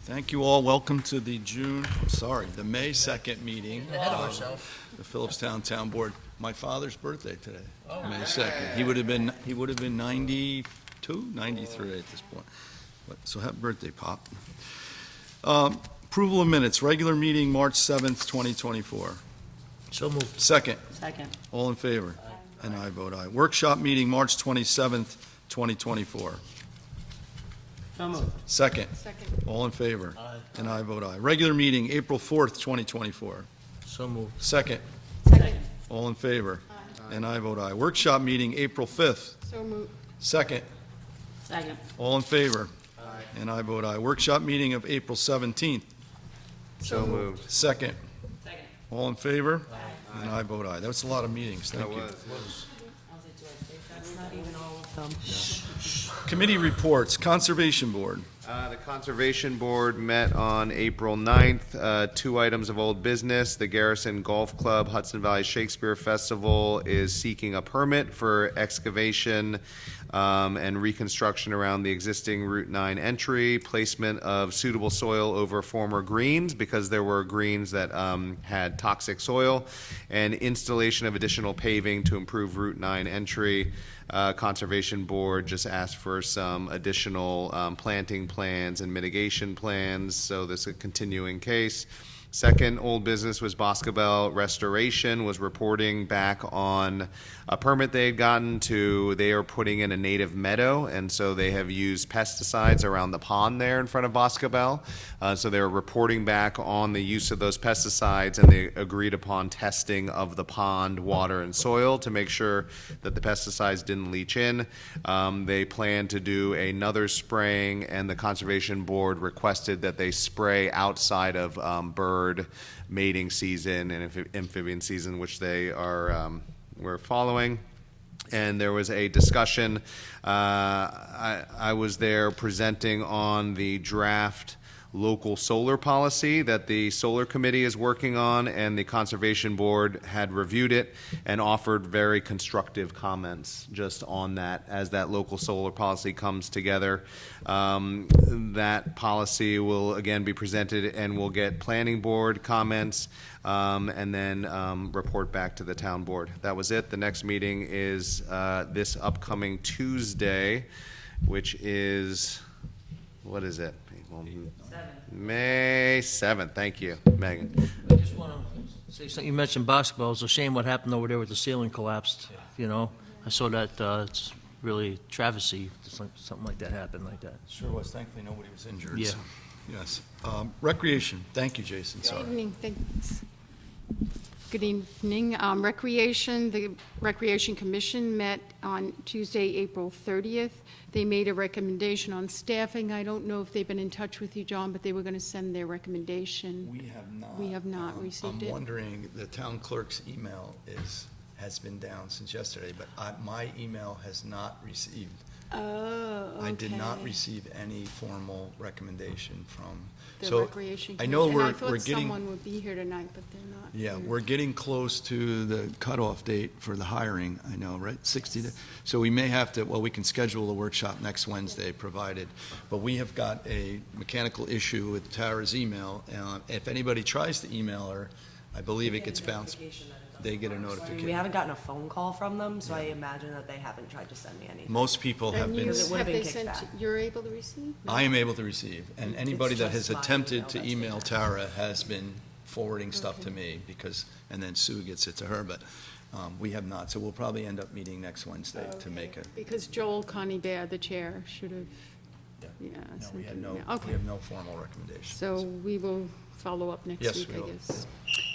Thank you all. Welcome to the the May 2nd meeting Ahead of of ourselves. the Philipstown Town Board. My father's birthday today, Oh. May 2nd. He would have been 92, 93 at this point. So happy birthday, Pop. Approval of minutes, regular meeting, March 7th, 2024. So moved. Second, Second. all in favor? And I vote aye. Workshop meeting, March 27th, 2024. So moved. Second, Second. all in favor? Aye. And I vote aye. Regular meeting, April 4th, 2024. So moved. Second, Second. all in favor? And I vote aye. Workshop meeting, April 5th. So moved. Second, Second. all in favor? Aye. And I vote aye. Workshop meeting of April 17th. So moved. Second, Second. all in favor? And I vote aye. That was a lot of meetings. Thank you. That's not even all of them. Committee reports, Conservation Board. The Conservation Board met on April 9th. Two items of old business. The Garrison Golf Club Hudson Valley Shakespeare Festival is seeking a permit for excavation and reconstruction around the existing Route 9 entry, placement of suitable soil over former greens because there were greens that had toxic soil, and installation of additional paving to improve Route 9 entry. Conservation Board just asked for some additional planting plans and mitigation plans, so this is a continuing case. Second old business was Boscobel Restoration was reporting back on a permit they had gotten they are putting in a native meadow, and so they have used pesticides around the pond there in front of Boscobel. So they were reporting back on the use of those pesticides, and they agreed upon testing of the pond water and soil to make sure that the pesticides didn't leach in. They plan to do another spraying, and the Conservation Board requested that they spray outside of bird mating season and amphibian season, which they were following. And there was a discussion. I was there presenting on the draft local solar policy that the solar committee is working on, and the Conservation Board had reviewed it and offered very constructive comments just on that as that local solar policy comes together. That policy will again be presented and we'll get planning board comments and then report back to the town board. That was it. The next meeting is this upcoming Tuesday, which is, what is it? May 7th. Thank you, Megan. I just want to say something. You mentioned basketball. It's a shame what happened over there with the ceiling collapsed. You know, I saw that. It's really travesty. Something like that happened like that. Sure was. Thankfully, nobody was injured. Yeah. So, yes. Recreation. Thank you, Jason. Good Sorry. evening, thanks. Good evening. The Recreation Commission met on Tuesday, April 30th. They made a recommendation on staffing. I don't know if they've been in touch with you, John, but they were going to send their recommendation. We have not. We have not received it. I'm wondering, the town clerk's email has been down since yesterday, but my email has not received. Oh, okay. I did not receive any formal recommendation from. The So Recreation I Commission. know And we're I thought getting. someone would be here tonight, but they're not. Yeah, here. we're getting close to the cutoff date for the hiring, I know, right? 60 days. So we may have to, we can schedule a workshop next Wednesday, provided. But we have got a mechanical issue with Tara's email. If anybody tries to email her, I believe it gets bounced. They get a We notification. haven't gotten a phone call from them, so I imagine that they haven't tried to send me anything. Most people have And you, been, Because it would've have been they kicked sent, back. you're able to receive? I am able to receive. And anybody that has just my attempted email to that's email been Tara has been forwarding stuff to me and then Sue gets it to her, but we have not. So we'll probably end up meeting next Wednesday to make it. Because Joel Connie-Bear, the chair, should have, yeah. No, sent we had an no, email. we Okay. have no formal recommendation. So we will follow up next Yes, week, we I will. guess.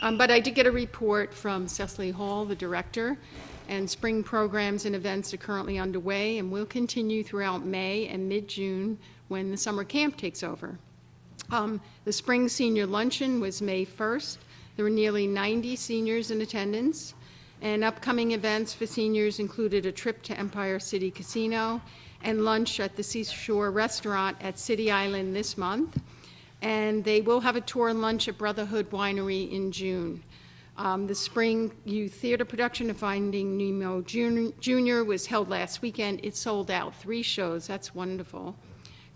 But I did get a report from Cecily Hall, the director, and spring programs and events are currently underway and will continue throughout May and mid-June when the summer camp takes over. The spring senior luncheon was May 1st. There were nearly 90 seniors in attendance, and upcoming events for seniors included a trip to Empire City Casino and lunch at the Seashore Restaurant at City Island this month. And they will have a tour and lunch at Brotherhood Winery in June. The spring youth theater production of Finding Nemo Jr. was held last weekend. It sold out 3 shows. That's wonderful.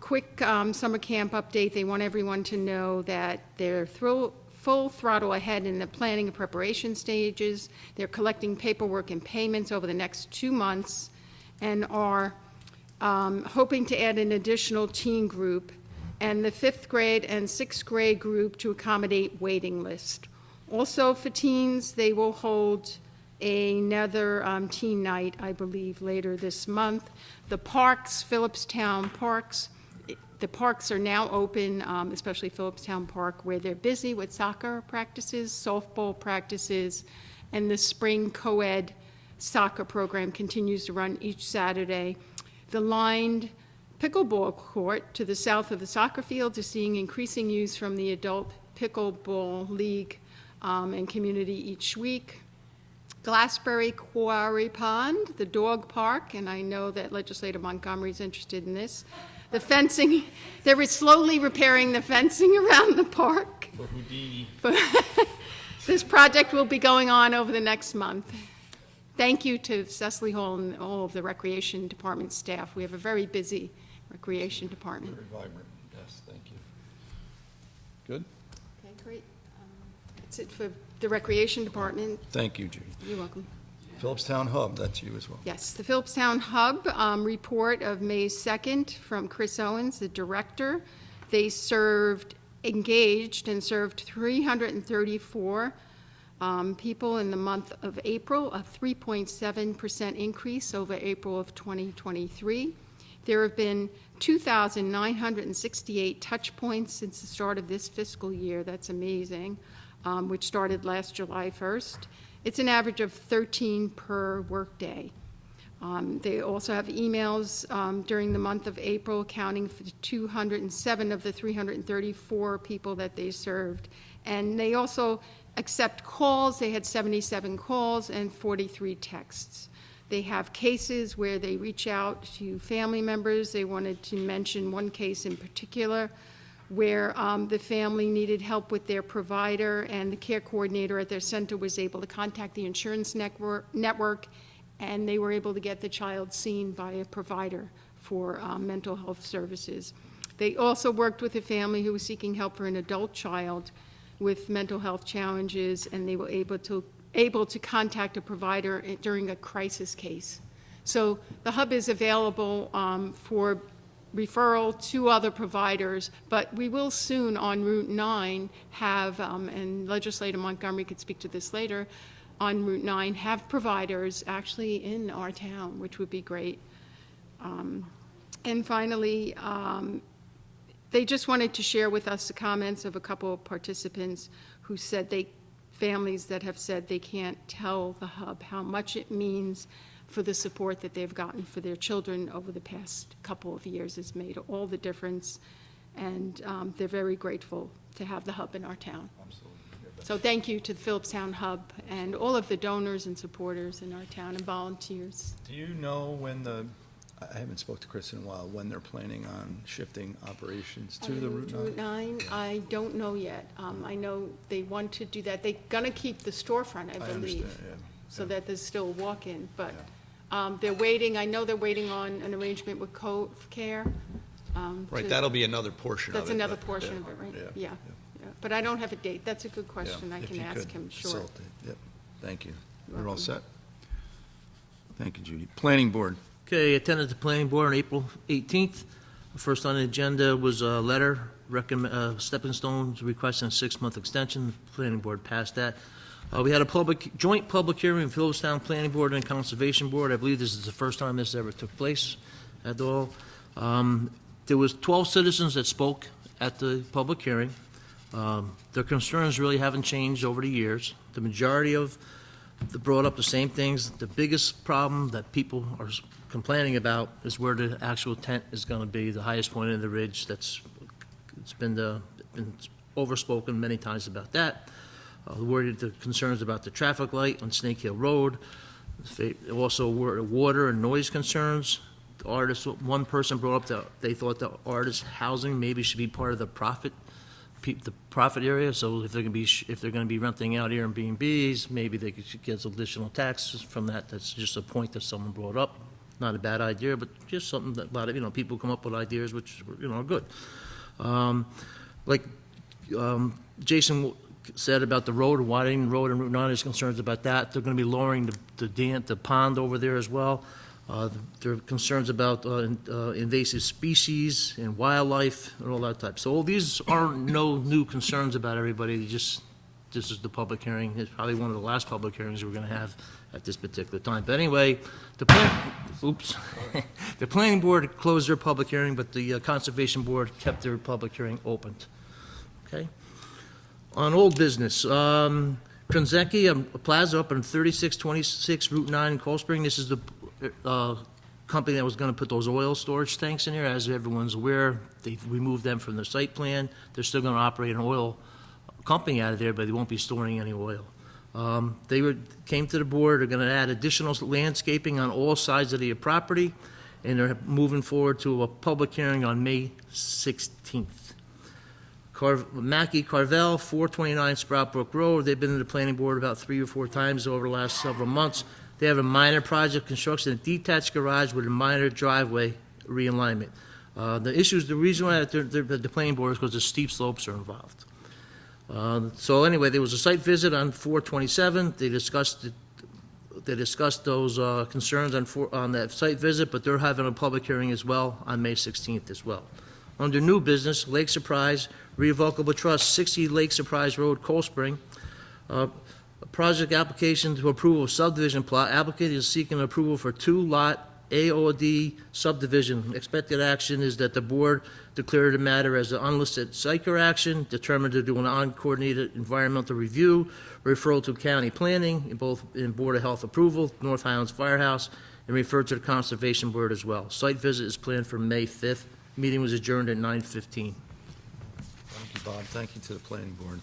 quick summer camp update. They want everyone to know that they're full throttle ahead in the planning and preparation stages. They're collecting paperwork and payments over the next 2 months and are hoping to add an additional teen group and the 5th grade and 6th grade group to accommodate waiting list. Also for teens, they will hold another teen night, I believe, later this month. The parks, Philipstown parks, the parks are now open, especially Philipstown Park, where they're busy with soccer practices, softball practices, and the spring co-ed soccer program continues to run each Saturday. The lined pickleball court to the south of the soccer field is seeing increasing use from the adult pickleball league and community each week. Glassberry Quarry Pond, the dog park, and I know that Legislator Montgomery is interested in this. The fencing, they're slowly repairing the fencing around the park. This project will be going on over the next month. Thank you to Cecily Hall and all of the Recreation Department staff. We have a very busy Recreation Department. Very vibrant, yes, thank you. Good? Okay, great. That's it for the Recreation Department. Thank you, Judy. You're welcome. Philipstown Hub, that's you as well. Yes, the Philipstown Hub report of May 2nd from Chris Owens, the director. They engaged and served 334 people in the month of April, a 3.7% increase over April of 2023. There have been 2,968 touch points since the start of this fiscal year. That's amazing, which started last July 1st. It's an average of 13 per workday. They also have emails during the month of April, accounting for 207 of the 334 people that they served. And they also accept calls. They had 77 calls and 43 texts. They have cases where they reach out to family members. They wanted to mention one case in particular where the family needed help with their provider, and the care coordinator at their center was able to contact the insurance network, and they were able to get the child seen by a provider for mental health services. They also worked with a family who was seeking help for an adult child with mental health challenges, and they were able to contact a provider during a crisis case. So the hub is available for referral to other providers, but we will soon on Route 9 have, and Legislator Montgomery could speak to this later, on Route 9 have providers actually in our town, which would be great. And finally, they just wanted to share with us the comments of a couple of participants who said families that have said they can't tell the hub how much it means for the support that they've gotten for their children over the past couple of years. Has made all the difference, and they're very grateful to have the hub in our town. Absolutely. So thank you to the Philipstown Hub and all of the donors and supporters in our town and volunteers. Do you know when I haven't spoke to Chris in a while, when they're planning on shifting operations to the Route 9? I don't know yet. I know they want to do that. They're gonna keep the storefront, I believe. understand, yeah. So that there's still a walk-in, but they're waiting, I know they're waiting on an arrangement with Cove Care. Right, that'll be another portion of it. That's another but- portion yeah, of it, right? Yeah. Yeah. But I don't have a date. That's a good Yeah, question. I if can you ask could him, sure. facilitate. Yep, thank you. You're We're all welcome. set? Thank you, Judy. Planning Board. Okay, attended the planning board on April 18th. First on the agenda was a letter, Stepping Stones requesting a 6-month extension. The planning board passed that. We had a joint public hearing in Philipstown Planning Board and Conservation Board. I believe this is the first time this ever took place at all. There was 12 citizens that spoke at the public hearing. Their concerns really haven't changed over the years. The majority of them brought up the same things. The biggest problem that people are complaining about is where the actual tent is going to be, the highest point of the ridge. It's been overspoken many times about that. The concerns about the traffic light on Snake Hill Road. Also water and noise concerns. The artist, one person brought up that they thought the artist housing maybe should be part of the profit area. So if they're going to be renting out Airbnbs, maybe they should get additional taxes from that. That's just a point that someone brought up. not a bad idea, but just something that, about it, people come up with ideas which, are good. Like Jason said about the road, widening the road and Route 9, there's concerns about that. They're going to be lowering the pond over there as well. There are concerns about invasive species and wildlife and all that type. So these aren't no new concerns about everybody. This is the public hearing. It's probably one of the last public hearings we're going to have at this particular time. But anyway, the planning board closed their public hearing, but the conservation board kept their public hearing opened. Okay. On old business, Kronzeki Plaza up on 3626 Route 9 in Cold Spring. This is the company that was going to put those oil storage tanks in here. As everyone's aware, they've removed them from their site plan. They're still going to operate an oil company out of there, but they won't be storing any oil. Came to the board. They're going to add additional landscaping on all sides of the property, and they're moving forward to a public hearing on May 16th. Mackey Carvel, 429 Sprout Brook Road. They've been in the planning board about 3 or 4 times over the last several months. They have a minor project construction, a detached garage with a minor driveway realignment. The reason why they're the planning board is because the steep slopes are involved. So anyway, there was a site visit on 427. They discussed those concerns on that site visit, but they're having a public hearing as well on May 16th as well. Under new business, Lake Surprise, Revocable Trust, 60 Lake Surprise Road, Cold Spring. A project application to approval of subdivision plot. Applicant is seeking approval for 2-lot AOD subdivision. Expected action is that the board declare the matter as an unlisted psycher action, determined to do an uncoordinated environmental review, referral to county planning, in Board of Health approval, North Highlands Firehouse, and refer to the Conservation Board as well. Site visit is planned for May 5th. Meeting was adjourned at 9:15. Thank you, Bob. Thank you to the planning board.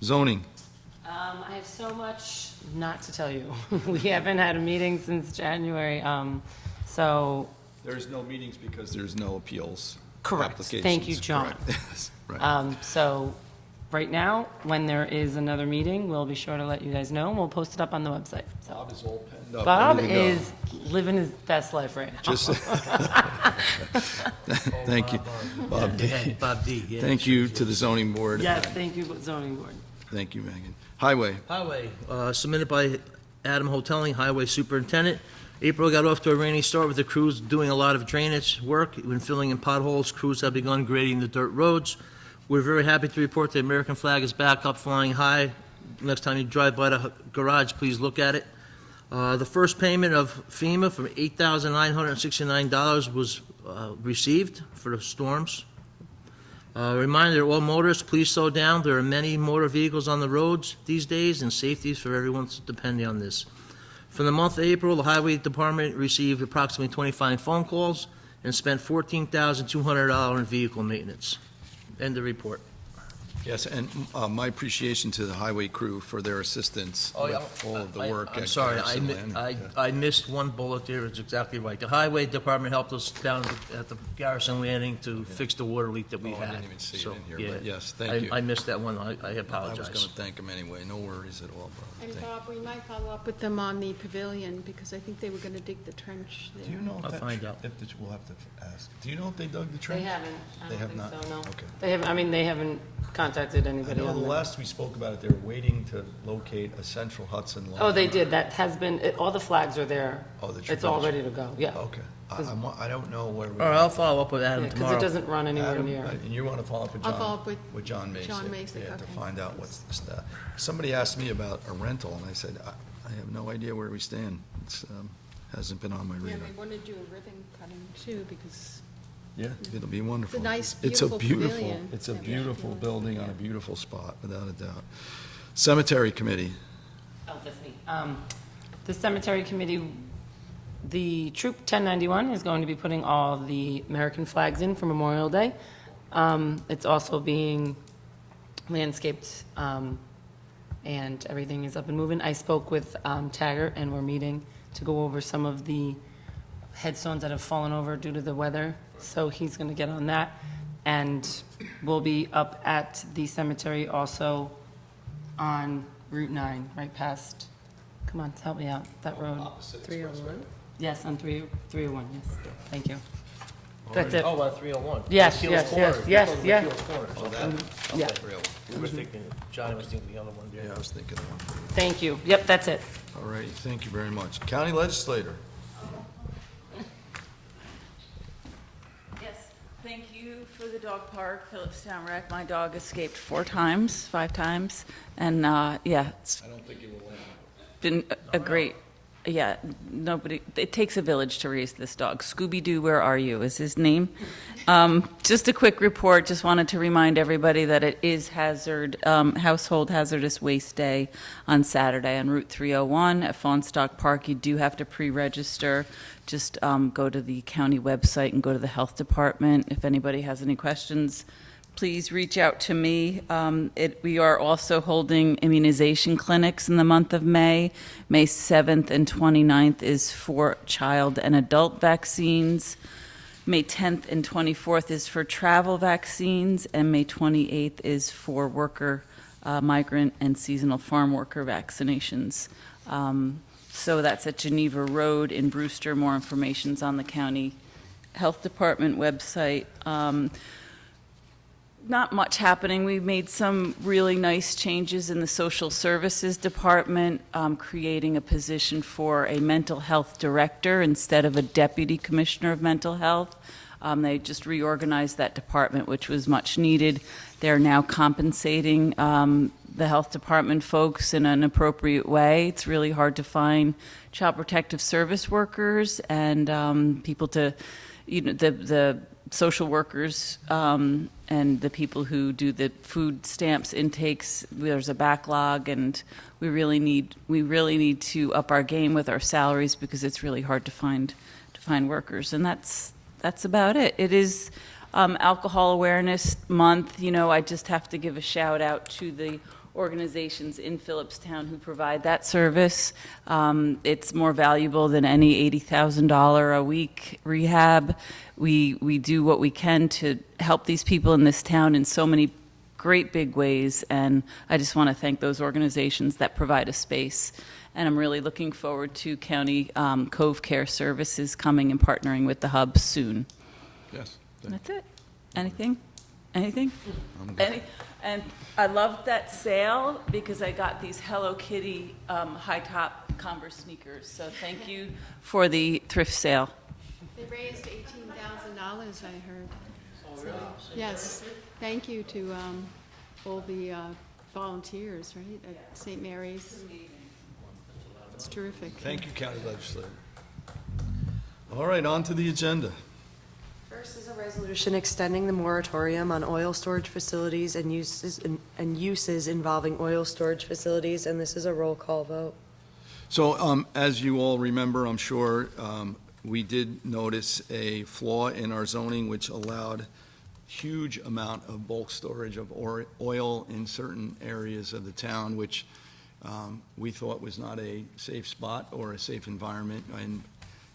Zoning. I have so much not to tell you. We haven't had a meeting since January, so. There's no meetings because there's no appeals. Correct. Applications. Thank you, John. Correct. Right. So, right now, when there is another meeting, we'll be sure to let you guys know, and we'll post it up on the website. So. Bob is all penned up. Bob ready to go. is living his best life right now. Just, thank you, Bob D. Bob D. Yeah, Thank you to the zoning board. Yes, thank you, zoning board. Thank you, Megan. Highway. Highway, submitted by Adam Hoteling, Highway Superintendent. April got off to a rainy start with the crews doing a lot of drainage work. When filling in potholes, crews have begun grading the dirt roads. We're very happy to report the American flag is back up flying high. Next time you drive by the garage, please look at it. The first payment of FEMA from $8,969 was received for the storms. Reminder to all motorists, please slow down. There are many motor vehicles on the roads these days, and safety is for everyone depending on this. For the month of April, the Highway Department received approximately 25 phone calls and spent $14,200 in vehicle maintenance. End of report. Yes, and my appreciation to the highway crew for their assistance with all of the work. I'm at sorry, Garrison Landing. I missed one bullet there. It's exactly right. The Highway Department helped us down at the Garrison Landing to fix the water leak that we Oh, had. I didn't even see it So, in here, yeah. but yes, thank you. I missed that one. I I apologize. was going to thank them anyway. No worries at all, Bob. And Thank- Bob, we might follow up with them on the pavilion, because I think they were going to dig the trench there. Do you know if I'll that- find out. We'll have to ask. Do you know if they dug the trench? They haven't. I They don't have think not? so, no. Okay. They haven't contacted I anybody know on the that. last we spoke about it, they were waiting to locate a central Hudson line. Oh, they did. That has been, all the flags are there. Oh, that It's you're all gonna- ready to go, yeah. Okay. I don't know where we. All right, I'll follow up with Adam Because tomorrow. it doesn't run anywhere Adam, near. and you want to follow up with John? I'll follow up with John Masick. John Masick, Yeah, to okay. find out what's the stat. Somebody asked me about a rental, and I said, I have no idea where we stand. It's, hasn't been on my Yeah, radar. they want to do a ribbon cutting too, because Yeah, it'll be wonderful. It's a nice, It's a beautiful pavilion. It's a Yeah. beautiful building on a beautiful spot, without a doubt. Cemetery Committee. Oh, that's me. The cemetery committee, the Troop 1091 is going to be putting all the American flags in for Memorial Day. It's also being landscaped, and everything is up and moving. I spoke with Taggart, and we're meeting to go over some of the headstones that have fallen over due to the weather, so he's going to get on that. And we'll be up at the cemetery also on Route 9, right past, come on, help me out, that road. 301? Yes, on 301, yes. Thank you. That's it. Oh, on 301. Yes, McKeel's yes, Corner. yes, You're yes, talking yes. McKeel's Corner. Yeah. We were thinking, Johnny was thinking the other one. Yeah, I was thinking of one. Thank you. Yep, that's it. All right, thank you very much. County Legislator. Yes, thank you for the dog park, Philipstown Rec. My dog escaped 5 times, and yeah, it's I don't think you will win. been a great, yeah, nobody, it takes a village to raise this dog. Scooby-Doo, where are you, is his name. Just a quick report, just wanted to remind everybody that it is Household Hazardous Waste Day on Saturday on Route 301 at Fawnstock Park. You do have to pre-register. Just go to the county website and go to the health department. If anybody has any questions, please reach out to me. We are also holding immunization clinics in the month of May. May 7th and 29th is for child and adult vaccines. May 10th and 24th is for travel vaccines, and May 28th is for worker, migrant, and seasonal farm worker vaccinations. So that's at Geneva Road in Brewster. More information's on the county health department website. Not much happening. We made some really nice changes in the social services department, creating a position for a mental health director instead of a deputy commissioner of mental health. They just reorganized that department, which was much needed. They're now compensating the health department folks in an appropriate way. It's really hard to find child protective service workers and people to, the social workers and the people who do the food stamps intakes. There's a backlog, and we really need to up our game with our salaries because it's really hard to find workers. And that's about it. It is Alcohol Awareness Month. I just have to give a shout out to the organizations in Philipstown who provide that service. It's more valuable than any $80,000 a week rehab. We do what we can to help these people in this town in so many great big ways, and I just want to thank those organizations that provide a space. And I'm really looking forward to County Cove Care Services coming and partnering with the hub soon. Yes. That's it. Anything? Anything? I'm good. And I loved that sale because I got these Hello Kitty high-top Converse sneakers. So thank you for the thrift sale. They raised $18,000, I heard. Oh, really? Yes, thank you to all the volunteers, right, at St. Mary's. It's terrific. Thank you, County Legislator. All right, on to the agenda. First is a resolution extending the moratorium on oil storage facilities and uses involving oil storage facilities, and this is a roll call vote. So, as you all remember, I'm sure, we did notice a flaw in our zoning which allowed huge amount of bulk storage of oil in certain areas of the town, which we thought was not a safe spot or a safe environment. And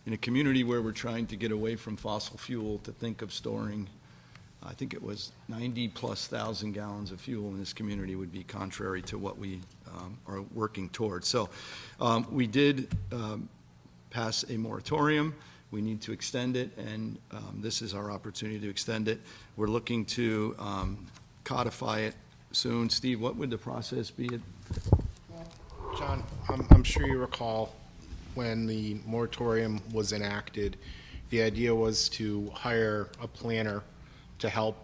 in a community where we're trying to get away from fossil fuel, to think of storing, I think it was 90+ thousand gallons of fuel in this community would be contrary to what we are working towards. So we did pass a moratorium. We need to extend it, and this is our opportunity to extend it. We're looking to codify it soon. Steve, what would the process be? John, I'm sure you recall when the moratorium was enacted, the idea was to hire a planner to help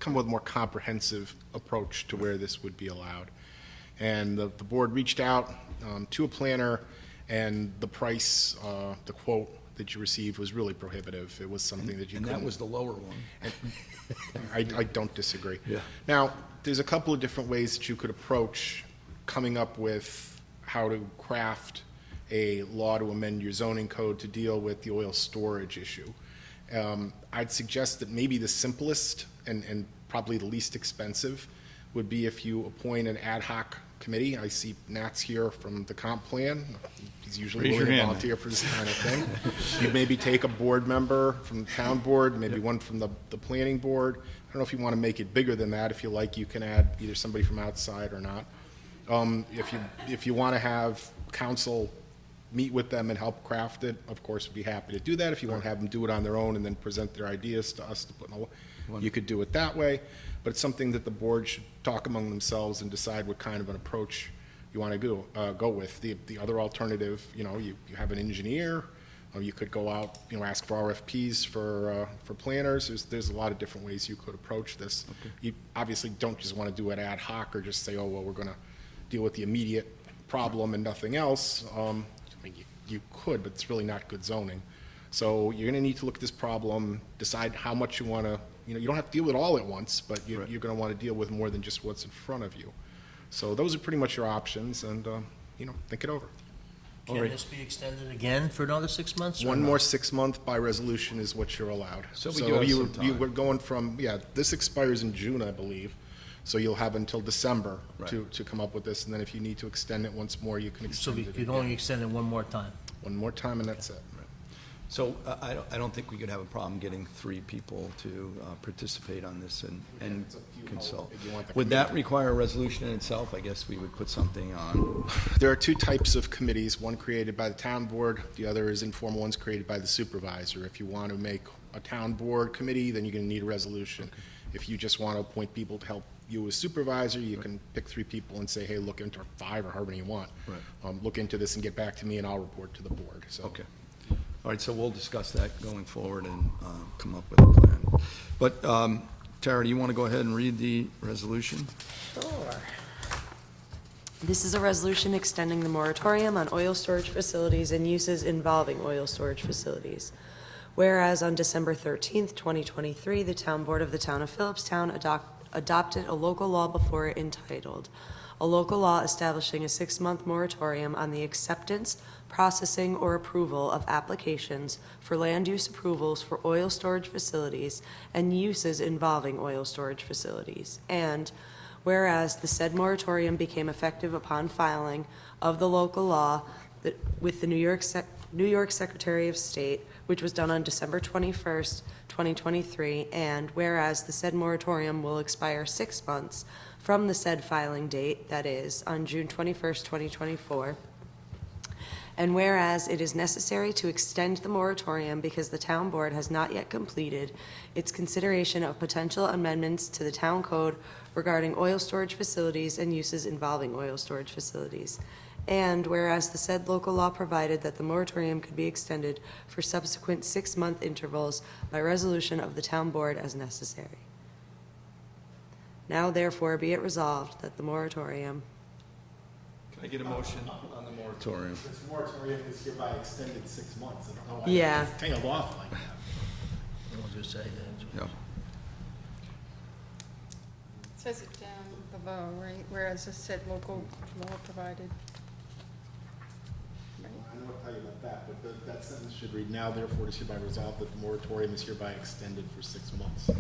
come with a more comprehensive approach to where this would be allowed. And the board reached out to a planner, and the price, the quote that you received was really prohibitive. It was something that you And couldn't. that was the lower one. I don't disagree. Yeah. Now, there's a couple of different ways that you could approach coming up with how to craft a law to amend your zoning code to deal with the oil storage issue. I'd suggest that maybe the simplest and probably the least expensive would be if you appoint an ad hoc committee. I see Nat's here from the comp plan. He's usually Raise your willing to hand. volunteer for this kind of thing. You'd maybe take a board member from the town board, maybe one from the planning board. I don't know if you want to make it bigger than that. If you like, you can add either somebody from outside or not. If you want to have council meet with them and help craft it, of course, we'd be happy to do that. If you want to have them do it on their own and then present their ideas to us to put in a, you could do it that way. But it's something that the board should talk among themselves and decide what kind of an approach you want to go with. The other alternative, you have an engineer, or you could go out, ask for RFPs for planners. There's a lot of different ways you could approach this. You obviously don't just want to do it ad hoc or just say, oh, well, we're going to deal with the immediate problem and nothing else. You could, but it's really not good zoning. So you're going to need to look at this problem, decide how much you want to, you don't have to deal with it all at once, but you're going to want to deal with more than just what's in front of you. So those are pretty much your options, and, think it over. Can this be extended again for another 6 months? or One no? more 6 month by resolution is what you're allowed. So we do have you some time. we're going from, this expires in June, I believe. So you'll have until December to come up with this, and then if you need to extend it once more, you can So extend we it could again. only extend it one more time. One more time, and that's it. So I don't think we could have a problem getting 3 people to participate on this and It's up to you how consult. big you want the Would committee that to require a resolution in itself? I guess we would put something on. There are 2 types of committees, one created by the town board, the other is informal ones created by the supervisor. If you want to make a town board committee, then you're going to need a resolution. If you just want to appoint people to help you as supervisor, you can pick 3 people and say, hey, look into, or 5 or however many you want. Look into this and get back to me and I'll report to the board. So Okay. All right, so we'll discuss that going forward and come up with a plan. But Tara, do you want to go ahead and read the resolution? Sure. This is a resolution extending the moratorium on oil storage facilities and uses involving oil storage facilities. Whereas on December 13th, 2023, the town board of the town of Philipstown adopted a local law before it entitled, a local law establishing a 6-month moratorium on the acceptance, processing, or approval of applications for land use approvals for oil storage facilities and uses involving oil storage facilities. And whereas the said moratorium became effective upon filing of the local law with the New York Secretary of State, which was done on December 21st, 2023, and whereas the said moratorium will expire 6 months from the said filing date, that is, on June 21st, 2024, and whereas it is necessary to extend the moratorium because the town board has not yet completed its consideration of potential amendments to the town code regarding oil storage facilities and uses involving oil storage facilities. And whereas the said local law provided that the moratorium could be extended for subsequent 6-month intervals by resolution of the town board as necessary. Now therefore be it resolved that the moratorium. Can I get a motion on the moratorium? This moratorium is hereby extended 6 months. I don't know why Yeah. it's tailed off like that. I was going to say that. Yeah. It says it down below, right, whereas it said local law provided. Right. I know what to tell you about that, but that sentence should read, now therefore it is hereby resolved that the moratorium is hereby extended for 6 months. I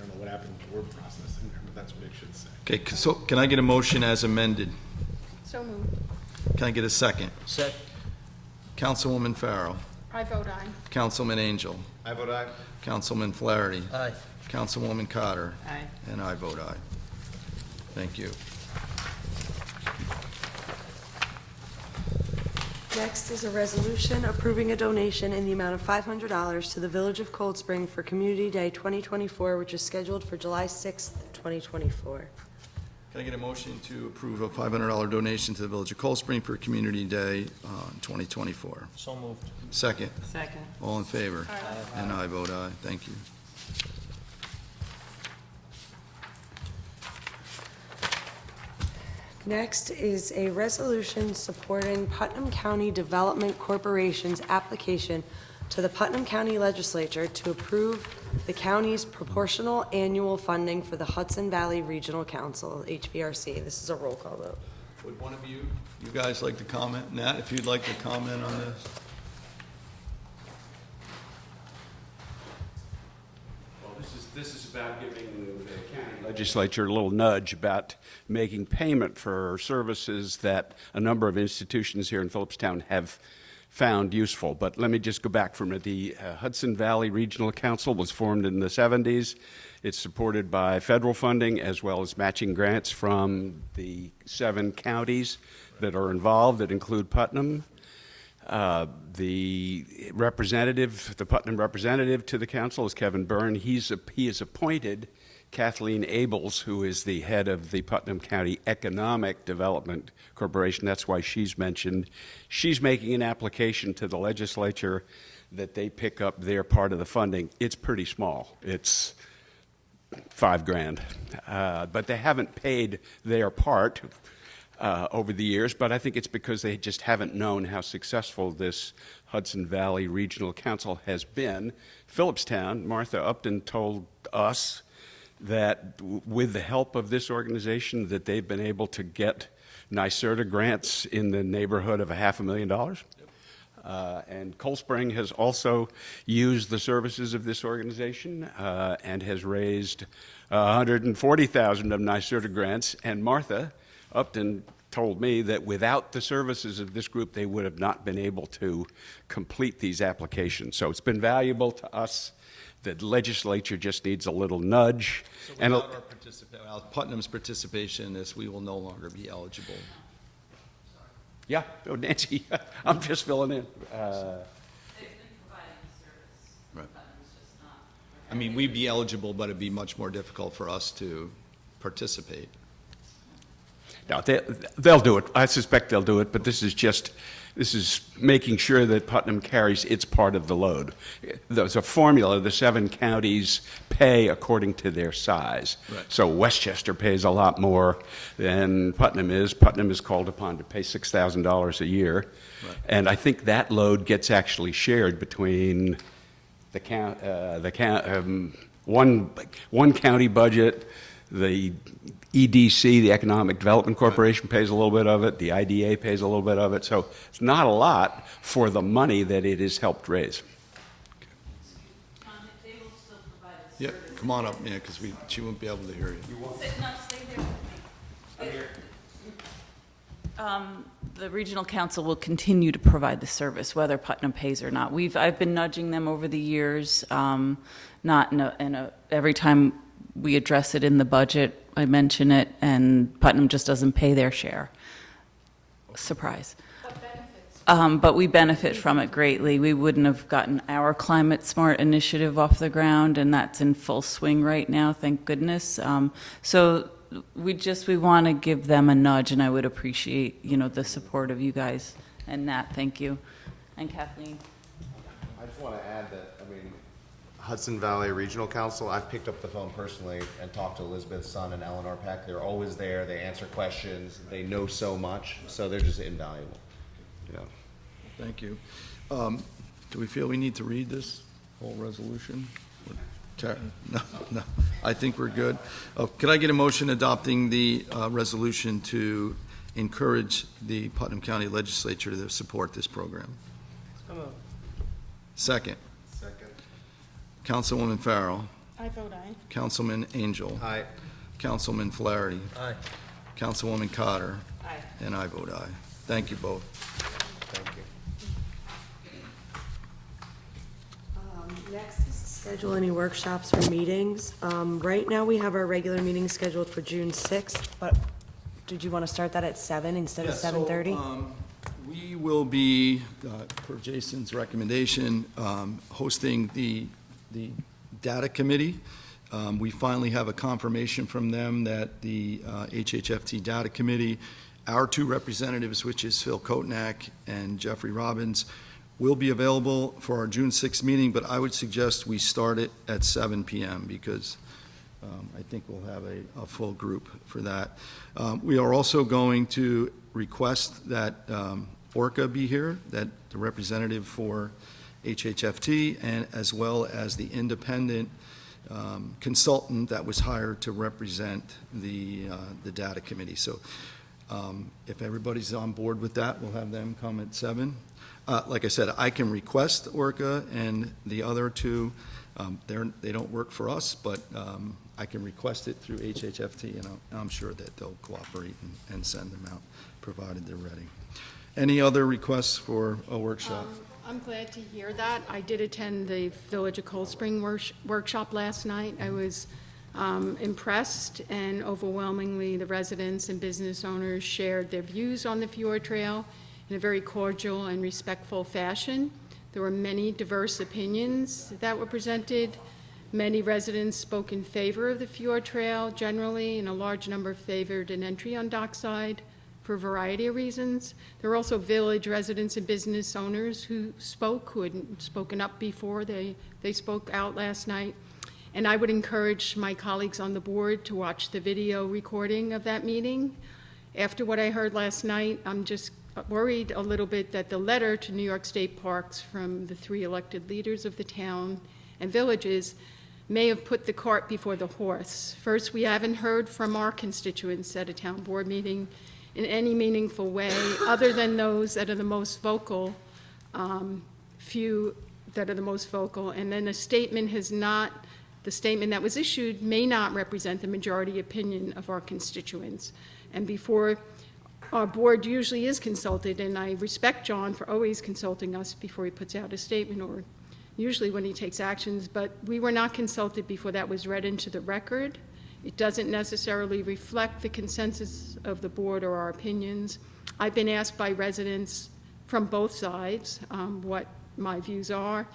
don't know what happened with the word processing there, but that's what it should say. Okay, so can I get a motion as amended? So moved. Can I get a second? Set. Councilwoman Farrell, I vote aye. Councilman Angel, I vote aye. Councilman Flaherty, Aye. Councilwoman Cotter, Aye. and I vote aye. Thank you. Next is a resolution approving a donation in the amount of $500 to the Village of Cold Spring for Community Day 2024, which is scheduled for July 6th, 2024. Can I get a motion to approve a $500 donation to the Village of Cold Spring for Community Day 2024? So moved. Second. Second. All in favor? And I vote aye. Thank you. Next is a resolution supporting Putnam County Development Corporation's application to the Putnam County Legislature to approve the county's proportional annual funding for the Hudson Valley Regional Council, HVRC. This is a roll call vote. Would one of you guys like to comment? Nat, if you'd like to comment on this? Well, this is about giving the county legislature a little nudge about making payment for services that a number of institutions here in Philipstown have found useful. But let me just go back from it. The Hudson Valley Regional Council was formed in the 70s. It's supported by federal funding as well as matching grants from the 7 counties that are involved that include Putnam. The representative, the Putnam representative to the council is Kevin Byrne. He has appointed Kathleen Abels, who is the head of the Putnam County Economic Development Corporation. That's why she's mentioned. She's making an application to the legislature that they pick up their part of the funding. It's pretty small. It's $5,000. But they haven't paid their part over the years, but I think it's because they just haven't known how successful this Hudson Valley Regional Council has been. Philipstown, Martha Upton told us that with the help of this organization that they've been able to get NYSERDA grants in the neighborhood of $500,000. And Cold Spring has also used the services of this organization and has raised $140,000 of NYSERDA grants. And Martha Upton told me that without the services of this group, they would have not been able to complete these applications. So it's been valuable to us. The legislature just needs a little nudge. So And without Putnam's participation in this, we will no longer be eligible. yeah, oh, Nancy, I'm just filling in. They've been providing the service. Right. Putnam's just not. I mean, we'd be eligible, but it'd be much more difficult for us to participate. No, they'll do it. I suspect they'll do it, but this is making sure that Putnam carries its part of the load. There's a formula. The 7 counties pay according to their size. Right. So Westchester pays a lot more than Putnam is. Putnam is called upon to pay $6,000 a year. Right. And I think that load gets actually shared between one county budget, the EDC, the Economic Development Corporation, pays a little bit of it. The IDA pays a little bit of it. So it's not a lot for the money that it has helped raise. They will still provide the Yeah, service. come on up, yeah, because she won't be able to hear you. Stay there with me. The regional council will continue to provide the service, whether Putnam pays or not. I've been nudging them over the years, not every time we address it in the budget, I mention it, and Putnam just doesn't pay their share. Surprise. But we benefit from it greatly. We wouldn't have gotten our Climate Smart initiative off the ground, and that's in full swing right now, thank goodness. So we want to give them a nudge, and I would appreciate, the support of you guys and Nat, thank you. And Kathleen. I just want to add that, Hudson Valley Regional Council, I've picked up the phone personally and talked to Elizabeth Sun and Eleanor Peck. They're always there. They answer questions. They know so much, so they're just invaluable. Yeah. Thank you. Do we feel we need to read this whole resolution? No, I think we're good. Could I get a motion adopting the resolution to encourage the Putnam County Legislature to support this program? Second. Councilwoman Farrell. I vote aye. Councilman Angel. Aye. Councilman Flaherty. Aye. Councilwoman Cotter. Aye. And I vote aye. Thank you both. Thank you. Next is schedule any workshops or meetings. Right now, we have our regular meeting scheduled for June 6th, but did you want to start that at 7 instead of 7:30? We will be, per Jason's recommendation, hosting the data committee. We finally have a confirmation from them that the HHFT data committee, our 2 representatives, which is Phil Kotnak and Jeffrey Robbins, will be available for our June 6th meeting, but I would suggest we start it at 7 p.m. because I think we'll have a full group for that. We are also going to request that Orca be here, that the representative for HHFT, and as well as the independent consultant that was hired to represent the data committee. So if everybody's on board with that, we'll have them come at 7. Like I said, I can request Orca and the other 2. They don't work for us, but I can request it through HHFT, and I'm sure that they'll cooperate and send them out, provided they're ready. Any other requests for a workshop? I'm glad to hear that. I did attend the Village of Cold Spring workshop last night. I was impressed, and overwhelmingly, the residents and business owners shared their views on the Fjord Trail in a very cordial and respectful fashion. There were many diverse opinions that were presented. Many residents spoke in favor of the fjord trail generally, and a large number favored an entry on Dockside for a variety of reasons. There were also village residents and business owners who hadn't spoken up before. They spoke out last night. And I would encourage my colleagues on the board to watch the video recording of that meeting. After what I heard last night, I'm just worried a little bit that the letter to New York State Parks from the 3 elected leaders of the town and villages may have put the cart before the horse. First, we haven't heard from our constituents at a town board meeting in any meaningful way, other than those that are the most vocal, few that are the most vocal. And then the statement that was issued may not represent the majority opinion of our constituents. And before, our board usually is consulted, and I respect John for always consulting us before he puts out a statement, or usually when he takes actions, but we were not consulted before that was read into the record. It doesn't necessarily reflect the consensus of the board or our opinions. I've been asked by residents from both sides what my views are,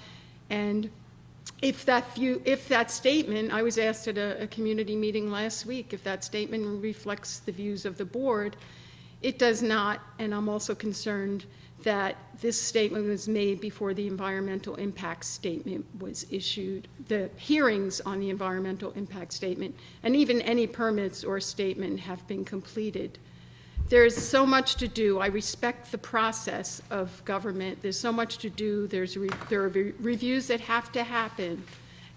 and if that statement, I was asked at a community meeting last week, if that statement reflects the views of the board, it does not, and I'm also concerned that this statement was made before the environmental impact statement was issued, the hearings on the environmental impact statement, and even any permits or statement have been completed. There's so much to do. I respect the process of government. There's so much to do. There are reviews that have to happen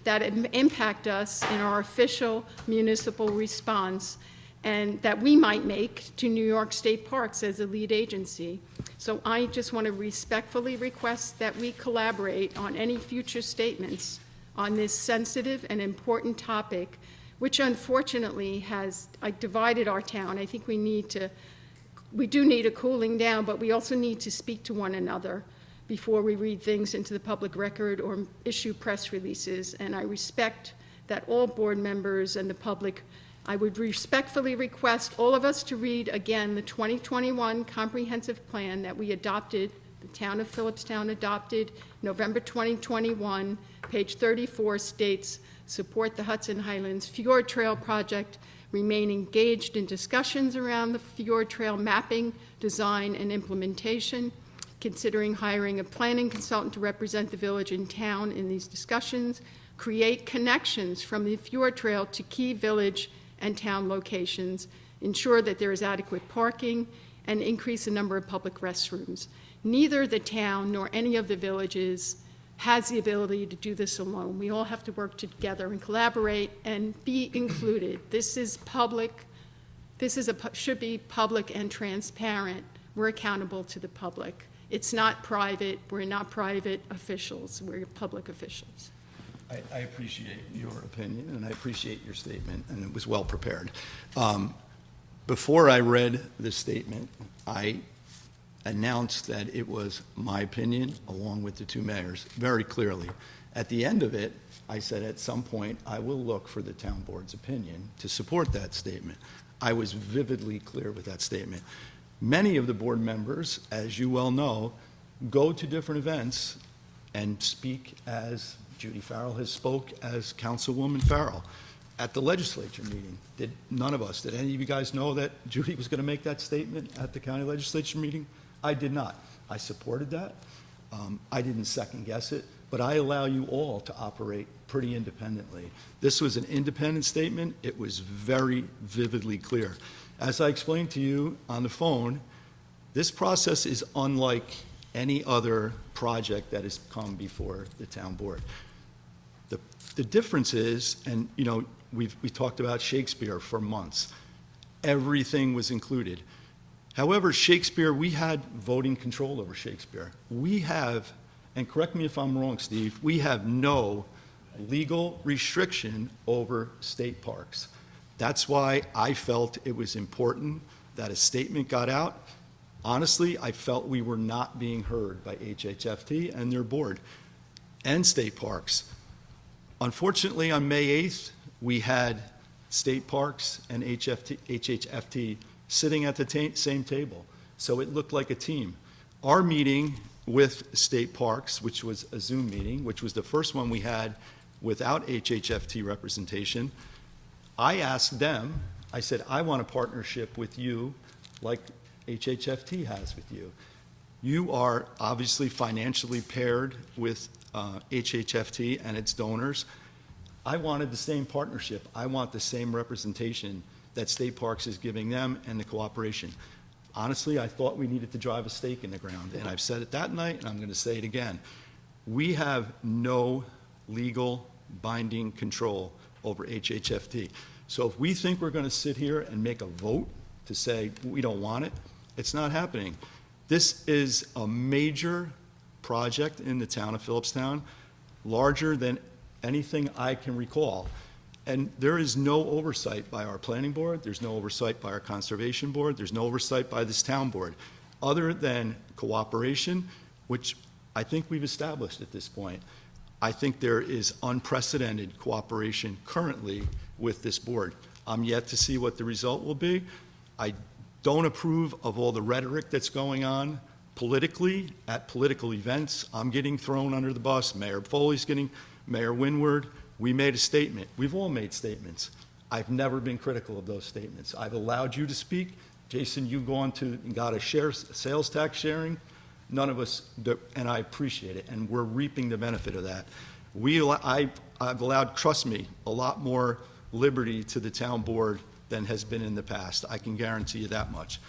that impact us in our official municipal response, and that we might make to New York State Parks as a lead agency. So I just want to respectfully request that we collaborate on any future statements on this sensitive and important topic, which unfortunately has divided our town. I think we do need a cooling down, but we also need to speak to one another before we read things into the public record or issue press releases. And I respect that all board members and the public, I would respectfully request all of us to read again the 2021 comprehensive plan that we adopted, the town of Philipstown adopted November 2021. Page 34 states, support the Hudson Highlands Fjord Trail project, remain engaged in discussions around the Fjord Trail mapping, design, and implementation, considering hiring a planning consultant to represent the village and town in these discussions, create connections from the Fjord Trail to key village and town locations, ensure that there is adequate parking, and increase the number of public restrooms. Neither the town nor any of the villages has the ability to do this alone. We all have to work together and collaborate and be included. This is public. Should be public and transparent. We're accountable to the public. It's not private. We're not private officials. We're public officials. I appreciate your opinion, and I appreciate your statement, and it was well prepared. Before I read the statement, I announced that it was my opinion, along with the 2 mayors, very clearly. At the end of it, I said at some point, I will look for the town board's opinion to support that statement. I was vividly clear with that statement. Many of the board members, as you well know, go to different events and speak as Judy Farrell has spoke as Councilwoman Farrell at the legislature meeting. Did any of you guys know that Judy was going to make that statement at the county legislature meeting? I did not. I supported that. I didn't second guess it, but I allow you all to operate pretty independently. This was an independent statement. It was very vividly clear. As I explained to you on the phone, this process is unlike any other project that has come before the town board. The difference is, and we talked about Shakespeare for months. Everything was included. However, Shakespeare, we had voting control over Shakespeare. We have, and correct me if I'm wrong, Steve, we have no legal restriction over state parks. That's why I felt it was important that a statement got out. Honestly, I felt we were not being heard by HHFT and their board and state parks. Unfortunately, on May 8th, we had state parks and HHFT sitting at the same table, so it looked like a team. our meeting with State Parks, which was a Zoom meeting, which was the first one we had without HHFT representation, I asked them, I said, I want a partnership with you like HHFT has with you. You are obviously financially paired with HHFT and its donors. I wanted the same partnership. I want the same representation that State Parks is giving them and the cooperation. Honestly, I thought we needed to drive a stake in the ground, and I've said it that night, and I'm going to say it again. We have no legal binding control over HHFT. So if we think we're going to sit here and make a vote to say we don't want it, it's not happening. This is a major project in the town of Philipstown, larger than anything I can recall. And there is no oversight by our planning board, there's no oversight by our conservation board, there's no oversight by this town board, other than cooperation, which I think we've established at this point. I think there is unprecedented cooperation currently with this board. I'm yet to see what the result will be. I don't approve of all the rhetoric that's going on politically at political events. I'm getting thrown under the bus. Mayor Foley's getting, Mayor Windward. We made a statement. We've all made statements. I've never been critical of those statements. I've allowed you to speak. Jason, you've gone to and got a sales tax sharing. None of us, and I appreciate it, and we're reaping the benefit of that. I've allowed, trust me, a lot more liberty to the town board than has been in the past. I can guarantee you that much.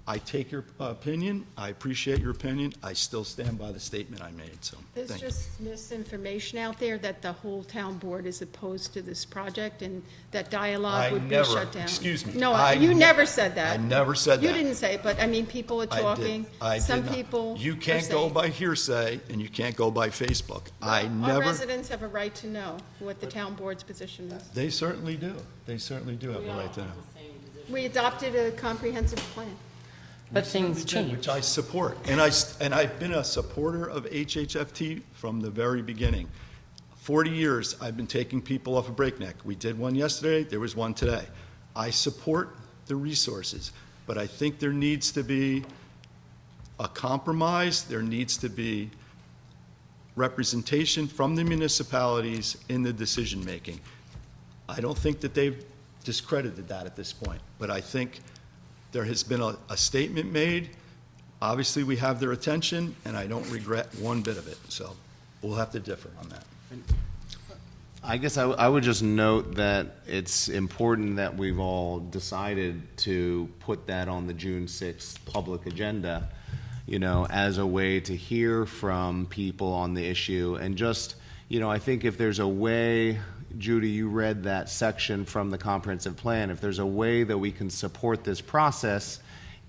I take your opinion. I appreciate your opinion. I still stand by the statement I made, so There's thank you. just misinformation out there that the whole town board is opposed to this project and that dialogue would be shut down. Excuse me. No, you never said that. I never said that. You didn't say it, but I mean, people are I did. talking. I did Some not. people You are can't go saying- by hearsay, and you can't go by Facebook. I Our never, residents have a right to know what the town board's position is. they certainly do. They certainly do have a right to know. We adopted a comprehensive plan. But things Which change. I support, and I've been a supporter of HHFT from the very beginning. 40 years, I've been taking people off a breakneck. We did one yesterday, there was one today. I support the resources, but I think there needs to be a compromise, there needs to be representation from the municipalities in the decision-making. I don't think that they've discredited that at this point, but I think there has been a statement made. Obviously, we have their attention, and I don't regret one bit of it, so we'll have to differ on that. I guess I would just note that it's important that we've all decided to put that on the June 6th public agenda, you know, as a way to hear from people on the issue. And just, you know, I think if there's a way, Judy, you read that section from the comprehensive plan, if there's a way that we can support this process,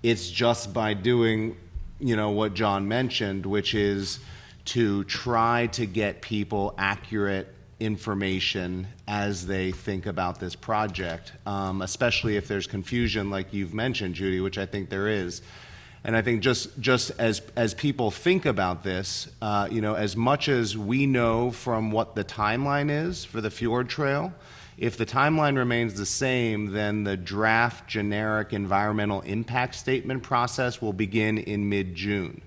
it's just by doing, you know, what John mentioned, which is to try to get people accurate information as they think about this project, especially if there's confusion like you've mentioned, Judy, which I think there is. And I think just as people think about this, you know, as much as we know from what the timeline is for the Fjord Trail, if the timeline remains the same, then the draft generic environmental impact statement process will begin in mid-June.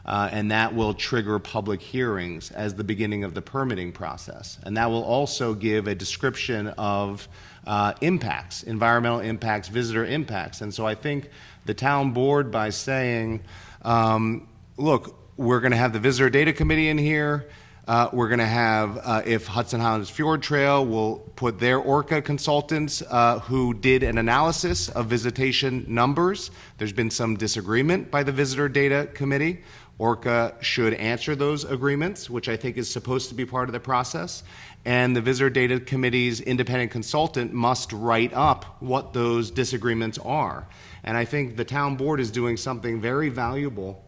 And that will trigger public hearings as the beginning of the permitting process. And that will also give a description of impacts, environmental impacts, visitor impacts. And so I think the town board, by saying, look, we're going to have the visitor data committee in here. We're going to have, if Hudson Highlands Fjord Trail will put their ORCA consultants who did an analysis of visitation numbers. There's been some disagreement by the visitor data committee. ORCA should answer those agreements, which I think is supposed to be part of the process. And the visitor data committee's independent consultant must write up what those disagreements are. And I think the town board is doing something very valuable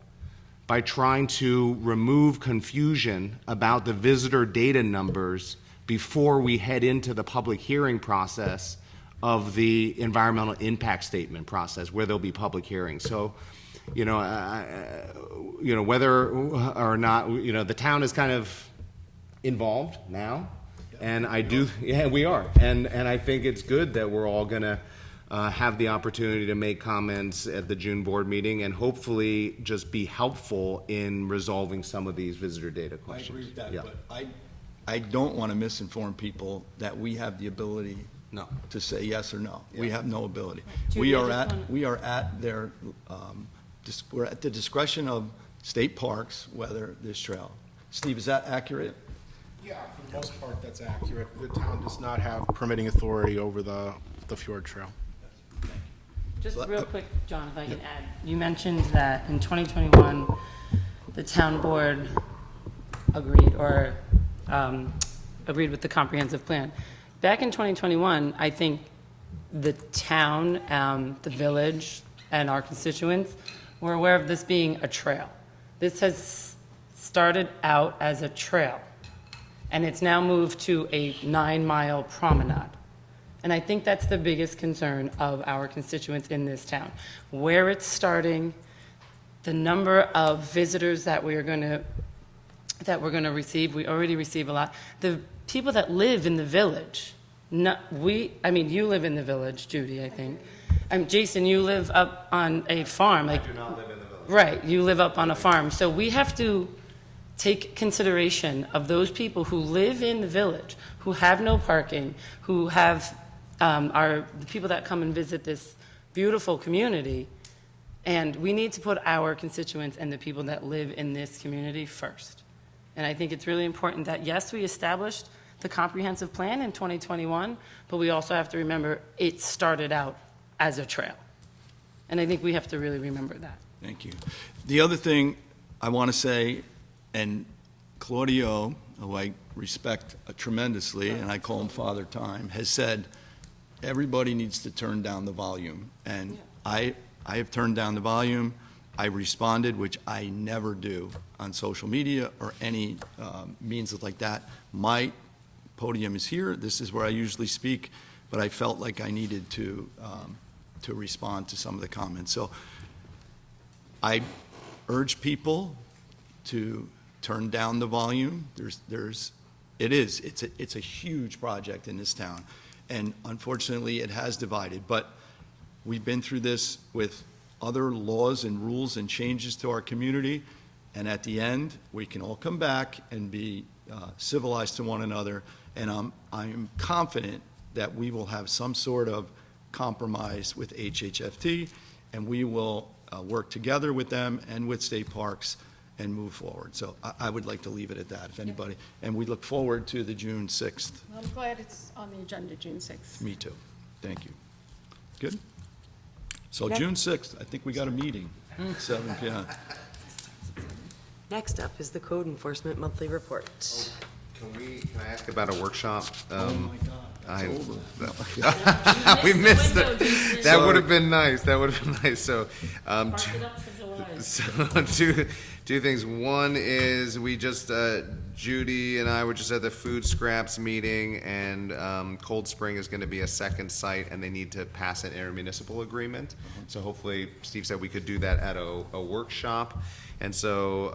by trying to remove confusion about the visitor data numbers before we head into the public hearing process of the environmental impact statement process, where there'll be public hearings. So, you know, whether or not, you know, the town is kind of involved now, and I do, yeah, we are, and I think it's good that we're all gonna have the opportunity to make comments at the June board meeting and hopefully just be helpful in resolving some of these visitor data I questions. agree with that, Yeah. but I don't want to misinform people that we have the ability No. to say yes or no. We Yeah. have no ability. Judy, I just wanna- We are at their, we're at the discretion of state parks, whether this trail. Steve, is that accurate? Yeah, for the most part, that's accurate. The town does not have permitting authority over the fjord trail. Just real quick, John, if I can add, you mentioned that in 2021, the town board agreed with the comprehensive plan. Back in 2021, I think the town, the village, and our constituents were aware of this being a trail. This has started out as a trail, and it's now moved to a 9-mile promenade. And I think that's the biggest concern of our constituents in this town. Where it's starting, the number of visitors that we're going to receive, we already receive a lot. The people that live in the village, you live in the village, Judy, I think. Jason, you live up on a farm. I do not live in the village. Right, you live up on a farm. So we have to take consideration of those people who live in the village, who have no parking, who have are the people that come and visit this beautiful community, and we need to put our constituents and the people that live in this community first. And I think it's really important that, yes, we established the comprehensive plan in 2021, but we also have to remember it started out as a trail. And I think we have to really remember that. Thank you. The other thing I want to say, and Claudio, who I respect tremendously, and I call him Father Time, has said, everybody needs to turn down the volume. And I have turned down the volume. I responded, which I never do on social media or any means like that. My podium is here. This is where I usually speak, but I felt like I needed to respond to some of the comments. So I urge people to turn down the volume. It's a huge project in this town. And unfortunately, it has divided. But we've been through this with other laws and rules and changes to our community. And at the end, we can all come back and be civilized to one another. And I'm confident that we will have some sort of compromise with HHFT, and we will work together with them and with state parks and move forward. So I would like to leave it at that, if anybody, and we look forward to the June 6th. I'm glad it's on the agenda, June 6th. Me too. Thank you. Good? So Yep. June 6th, I think we got a meeting, 7 PM. Next up is the Code Enforcement Monthly Report. Can I ask about a workshop? Oh, my God, that's over. We missed window, it. Jason. That would have been nice. That would have been nice. So, Mark it up for July. so two things. One is we just, Judy and I were just at the food scraps meeting, and Cold Spring is going to be a second site, and they need to pass an intermunicipal agreement. So hopefully, Steve said we could do that at a workshop. And so,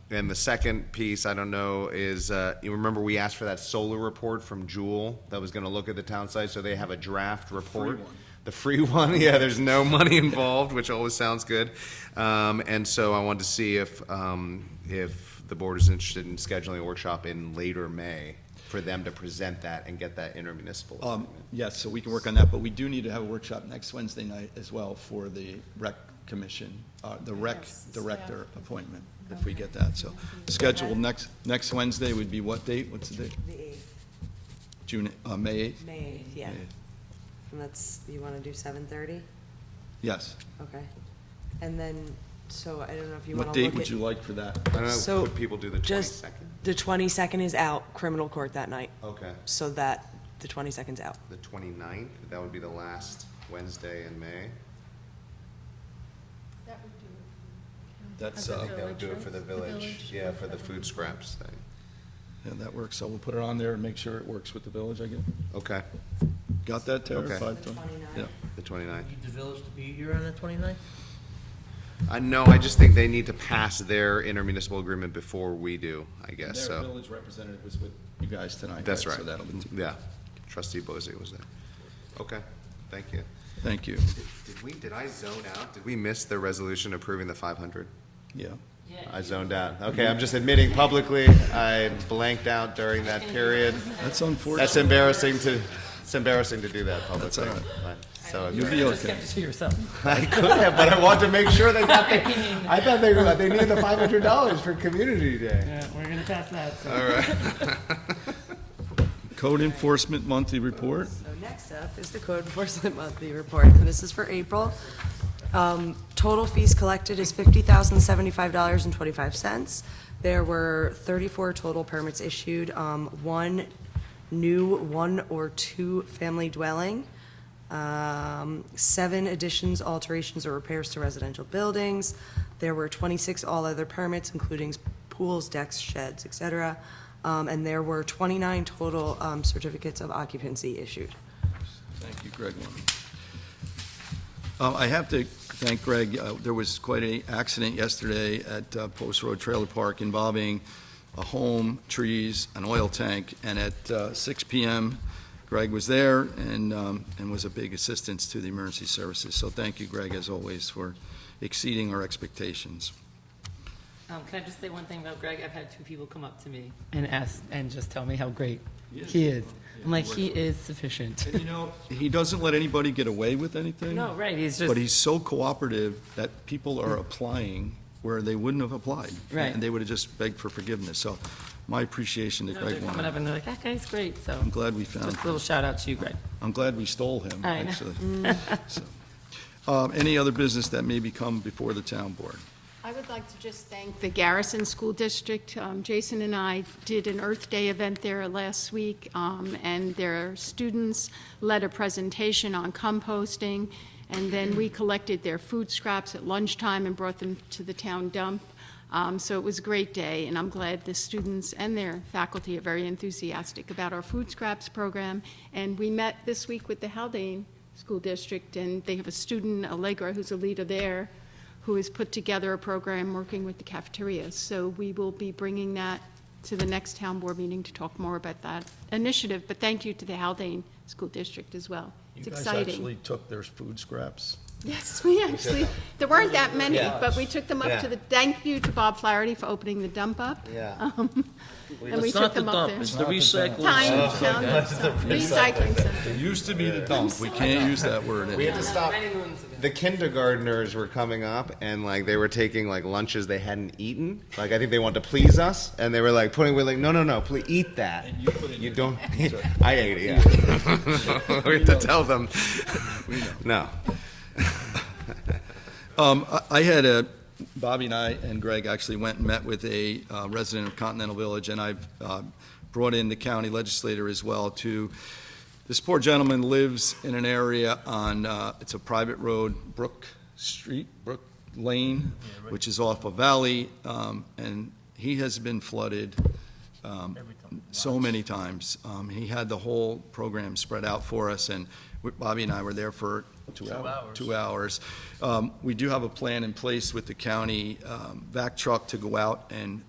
and the second piece, I don't know, is, you remember we asked for that solar report from Jewel that was going to look at the town site, so they have a draft report. The free one, yeah, there's no money involved, which always sounds good. And so I wanted to see if the board is interested in scheduling a workshop in later May for them to present that and get that intermunicipal agreement. Yes, so we can work on that, but we do need to have a workshop next Wednesday night as well for the rec commission, the rec Yes, director yeah. appointment, if we get that. So schedule next Wednesday would be what date? What's the date? The 8th, June, May 8th? May 8th, yeah. May 8th. And that's, you want to do 7:30? Yes. Okay. And then, so I don't know if you want What to look date at. would you like for that? I don't know, So, could people do the just 22nd? The 22nd is out, criminal court that night. Okay. So that, the 22nd's out. The 29th, that would be the last Wednesday in May. That would do That's, As a That would do it Village, for the right? village, village, yeah, for the food scraps thing. yeah, that works. So we'll put it on there and make sure it works with the village, I guess. Okay, Got that, Tara? Okay. 5 The to- 29th. Yeah. the 29th. Need the village to be here on the 29th? No, I just think they need to pass their intermunicipal agreement before we do, I guess, Their so. village representative was with you guys tonight. That's right. So that'll be. Yeah, trustee Bozia was there. Okay, thank you. Thank you. Did I zone out? Did we miss the resolution approving the 500? Yeah. I zoned out. Okay, I'm just admitting publicly, I blanked out during that period. That's unfortunate. That's embarrassing to do that publicly. That's all right. But- So You'll be Just okay. kept it to yourself. I could have, but I wanted to make sure they got I thought they needed the $500 for Community Day. Yeah, we're gonna pass that, so. All right. Code Enforcement Monthly Report. So next up is the Code Enforcement Monthly Report, and this is for April. Total fees collected is $50,075.25. There were 34 total permits issued, one new 1 or 2 family dwelling, 7 additions, alterations, or repairs to residential buildings. There were 26 all other permits, including pools, decks, sheds, etc. And there were 29 total certificates of occupancy issued. Thank you, Greg. I have to thank Greg. There was quite an accident yesterday at Post Road Trailer Park involving a home, trees, an oil tank, and at 6 p.m., Greg was there and was a big assistance to the emergency services. So thank you, Greg, as always, for exceeding our expectations. Can I just say one thing about Greg? I've had 2 people come up to me and ask, and just tell me how great he is. I'm like, he is sufficient. And he doesn't let anybody get away with anything. No, right, he's just. But he's so cooperative that people are applying where they wouldn't have applied. Right. And they would have just begged for forgiveness. So my appreciation to No, Greg they're coming Warner. up and they're like, that guy's great, so. I'm glad we found Just a him. little shout out to you, Greg. I'm glad we stole him, I know. actually. So, any other business that may come before the town board? I would like to just thank the Garrison School District. Jason and I did an Earth Day event there last week, and their students led a presentation on composting, and then we collected their food scraps at lunchtime and brought them to the town dump. So it was a great day, and I'm glad the students and their faculty are very enthusiastic about our food scraps program. And we met this week with the Haldane School District, and they have a student, Allegra, who's a leader there, who has put together a program working with the cafeterias. So we will be bringing that to the next town board meeting to talk more about that initiative. But thank you to the Haldane School District as well. It's exciting. took their food scraps? Yes, we actually, there weren't that many, but we took them up to the, thank you to Bob Flaherty for opening the dump up. Yeah. And we It's took not the them up dump, there. it's the recycling. Time, center. recycling center. It used to be the dump. We can't use that word We anymore. had to stop. Many moons ago. The kindergartners were coming up and like they were taking like lunches they hadn't eaten. Like I think they wanted to please us and they were like we're like, no, please eat that. And you don't. I ate it, yeah. We had to tell them. No. I had Bobby and I and Greg actually went and met with a resident of Continental Village, and I've brought in the county legislator as well to, this poor gentleman lives in an area on, it's a private road, Brook Lane, which is off of Valley, and he has been flooded so many times. He had the whole program spread out for us, and Bobby and I were there for 2 hours. We do have a plan in place with the county vac truck to go out and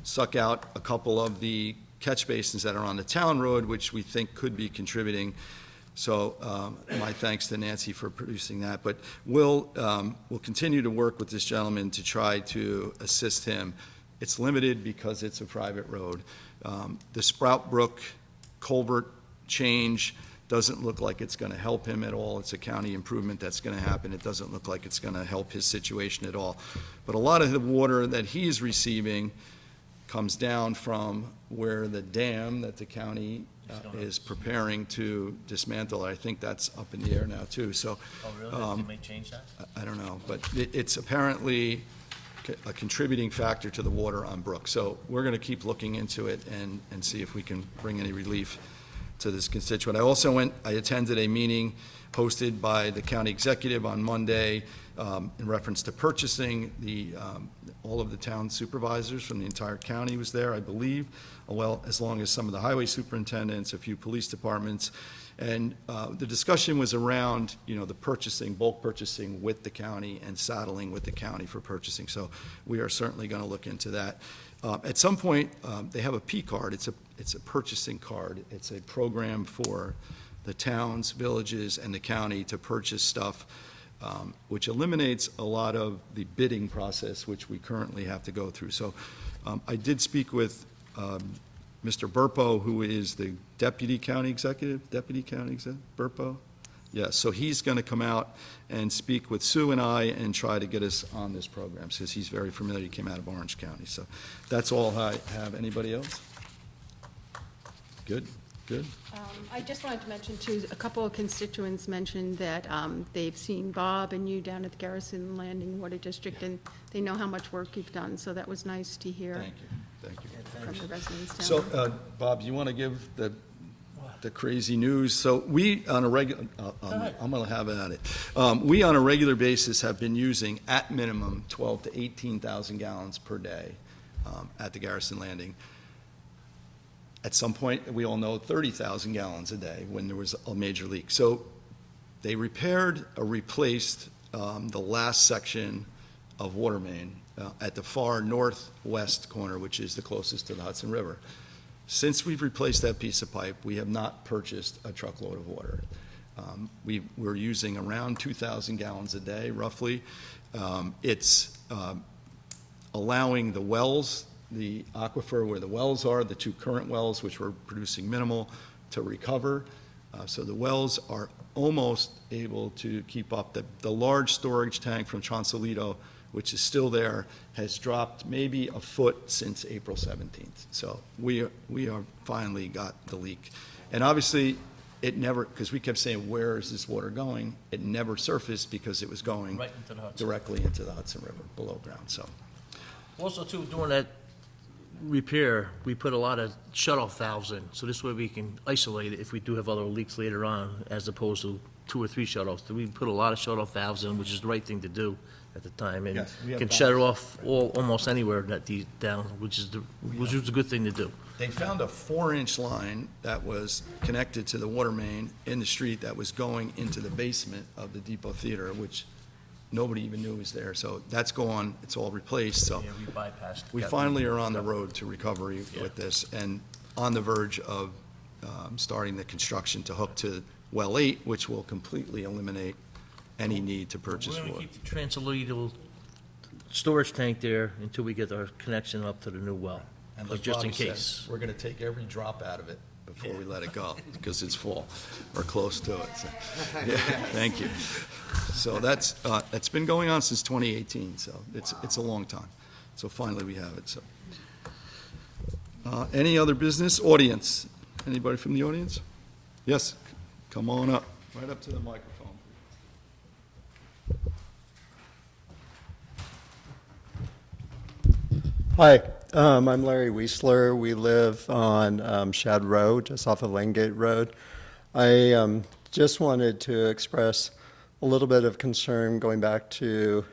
suck out a couple of the catch basins that are on the town road, which we think could be contributing. So my thanks to Nancy for producing that. But we'll continue to work with this gentleman to try to assist him. It's limited because it's a private road. The Sprout Brook culvert change doesn't look like it's going to help him at all. It's a county improvement that's going to happen. It doesn't look like it's going to help his situation at all. But a lot of the water that he's receiving comes down from where the dam that the county is preparing to dismantle. I think that's up in the air now, too. So Oh, really? They may change that? I don't know, but it's apparently a contributing factor to the water on Brook. So we're going to keep looking into it and see if we can bring any relief to this constituent. I attended a meeting hosted by the county executive on Monday in reference to purchasing. All of the town supervisors from the entire county was there, I believe, well, as long as some of the highway superintendents, a few police departments. And the discussion was around, the purchasing, bulk purchasing with the county and saddling with the county for purchasing. So we are certainly going to look into that. At some point, they have a P card. It's a purchasing card. It's a program for the towns, villages, and the county to purchase stuff, which eliminates a lot of the bidding process, which we currently have to go through. So I did speak with Mr. Burpo, who is the Deputy County Executive, Burpo? Yes, so he's going to come out and speak with Sue and I and try to get us on this program, since he's very familiar. He came out of Orange County. So that's all I have. Anybody else? Good, good. I just wanted to mention, too, a couple of constituents mentioned that they've seen Bob and you down at the Garrison Landing Water District, and they know how much work you've done, so that was nice to hear Thank you, thank you. from the residents down So, there. Bob, you want to give the crazy news? So we, on a regular, I'm going to have at it. We, on a regular basis, have been using, at minimum, 12 to 18,000 gallons per day at the Garrison Landing. At some point, we all know 30,000 gallons a day when there was a major leak. So they repaired or replaced the last section of water main at the far northwest corner, which is the closest to the Hudson River. Since we've replaced that piece of pipe, we have not purchased a truckload of water. We're using around 2,000 gallons a day, roughly. It's allowing the wells, the aquifer where the wells are, the two current wells, which were producing minimal, to recover. So the wells are almost able to keep up. The large storage tank from Chancelito, which is still there, has dropped maybe a foot since April 17th. So we are finally got the leak. And obviously, it never, because we kept saying, where is this water going? It never surfaced because it was going Right into the Hudson. directly into the Hudson River, below ground, so. Also, too, during that repair, we put a lot of shut-off valves in, so this way we can isolate it if we do have other leaks later on, as opposed to 2 or 3 shut-offs. So we put a lot of shut-off valves in, which is the right thing to do at the time, and Yes, we have can shut it valves. off almost anywhere that down, which is a good thing to do. They found a 4-inch line that was connected to the water main in the street that was going into the basement of the Depot Theater, which nobody even knew was there. So that's gone, it's all replaced, so. Yeah, we bypassed. We finally are on the road to recovery with this, and on the verge of starting the construction to hook to well 8, which will completely eliminate any need to purchase We're water. gonna keep the Transsolito storage tank there until we get our connection up to the new well, And like just in Bobby said, case. we're going to take every drop out of it before we let it go, because it's full, or close to it. So, yeah, thank you. So that's been going on since 2018, so it's a long time. So finally, we have it, so. Any other business? Audience? Anybody from the audience? Yes, come on up, right up to the microphone. Hi, I'm Larry Wiesler. We live on Shad Road, just off of Langate Road. I just wanted to express a little bit of concern going back to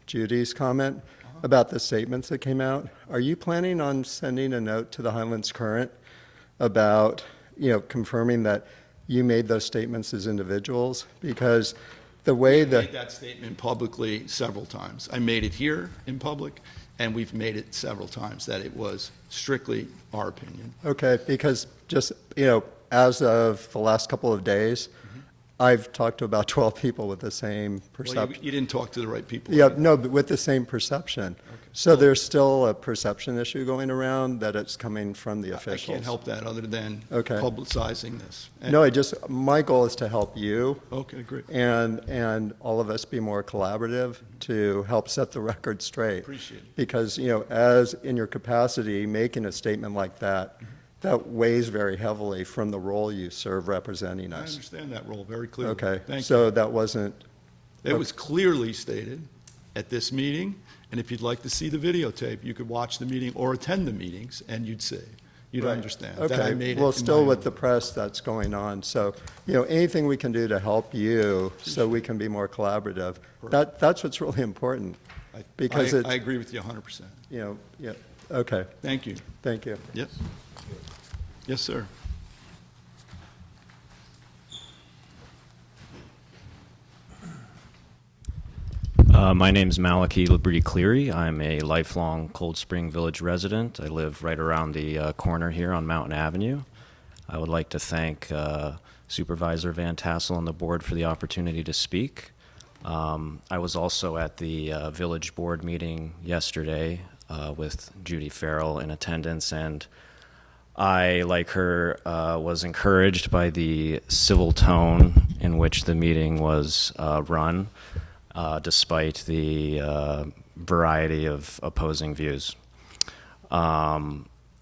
Judy's comment about the statements that came out. Are you planning on sending a note to the Highlands Current about, confirming that you made those statements as individuals? Because the way I that... made that statement publicly several times. I made it here in public, and we've made it several times that it was strictly our opinion. Okay, because just, as of the last couple of days, I've talked to about 12 people with the same Well, perception. you didn't talk to the right people. Yeah, no, but with the same perception. So there's still a perception issue going around that it's coming from the I officials. can't help that other than Okay. publicizing this. And- No, my goal is to help you Okay, great. and all of us be more collaborative to help set the record straight. Appreciate it. Because, as in your capacity, making a statement like that, that weighs very heavily from the role you serve representing I us. understand that role very clearly. Okay, Thank you. so that wasn't, It was clearly stated at this meeting, and if you'd like to see the videotape, you could watch the meeting or attend the meetings, and you'd see. You'd Right. understand that I Okay, made it. well, in still my with own- the press that's going on, so, anything we can do to help you so we can be more collaborative, that's what's really important, because I it's, agree with you 100%. yeah, okay, Thank you. thank you. Yes. Yes, sir. My name is Malachi Liberty Cleary. I'm a lifelong Cold Spring Village resident. I live right around the corner here on Mountain Avenue. I would like to thank Supervisor Van Tassel and the board for the opportunity to speak. I was also at the village board meeting yesterday with Judy Farrell in attendance, and I, like her, was encouraged by the civil tone in which the meeting was run, despite the variety of opposing views.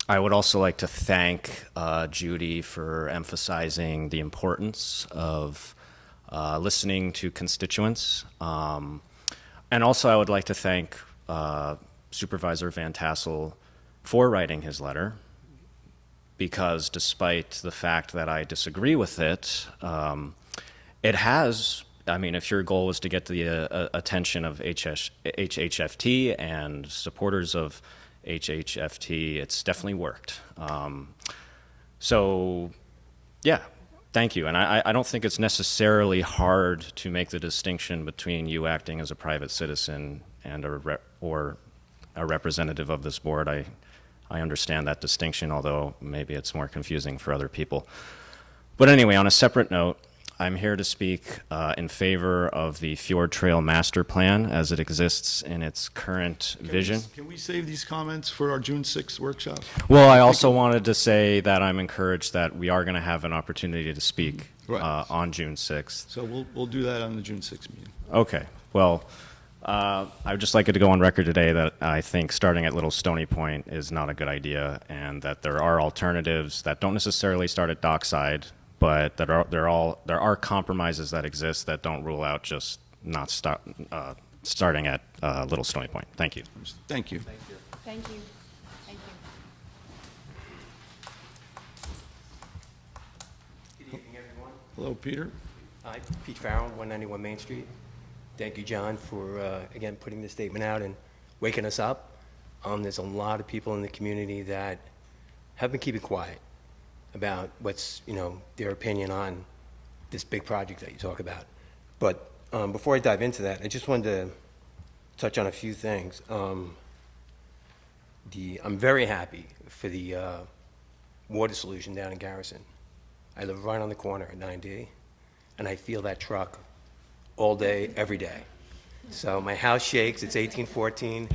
I would also like to thank Judy for emphasizing the importance of listening to constituents. And also I would like to thank Supervisor Van Tassel for writing his letter, because despite the fact that I disagree with it, it has, I mean, if your goal was to get the attention of HHFT and supporters of HHFT, it's definitely worked. So, yeah, thank you. And I don't think it's necessarily hard to make the distinction between you acting as a private citizen and or a representative of this board. I understand that distinction, although maybe it's more confusing for other people. But anyway, on a separate note, I'm here to speak in favor of the Fjord Trail Master Plan as it exists in its current vision. Can we save these comments for our June 6th workshop? Well, I also wanted to say that I'm encouraged that we are going to have an opportunity to speak Right. on June 6th. So we'll do that on the June 6th meeting. Okay. Well, I would just like it to go on record today that I think starting at Little Stony Point is not a good idea, and that there are alternatives that don't necessarily start at Dockside, but that there are compromises that exist that don't rule out just not starting at Little Stony Point. Thank you. Thank you. Thank you. Thank you. Good evening, everyone. Hello, Peter. Hi, Pete Farrell, 191 Main Street. Thank you, John, for, again, putting this statement out and waking us up. There's a lot of people in the community that have been keeping quiet about what's, their opinion on this big project that you talk about. But before I dive into that, I just wanted to touch on a few things. I'm very happy for the water solution down in Garrison. I live right on the corner at 9D, and I feel that truck all day, every day. So my house shakes. It's 1814.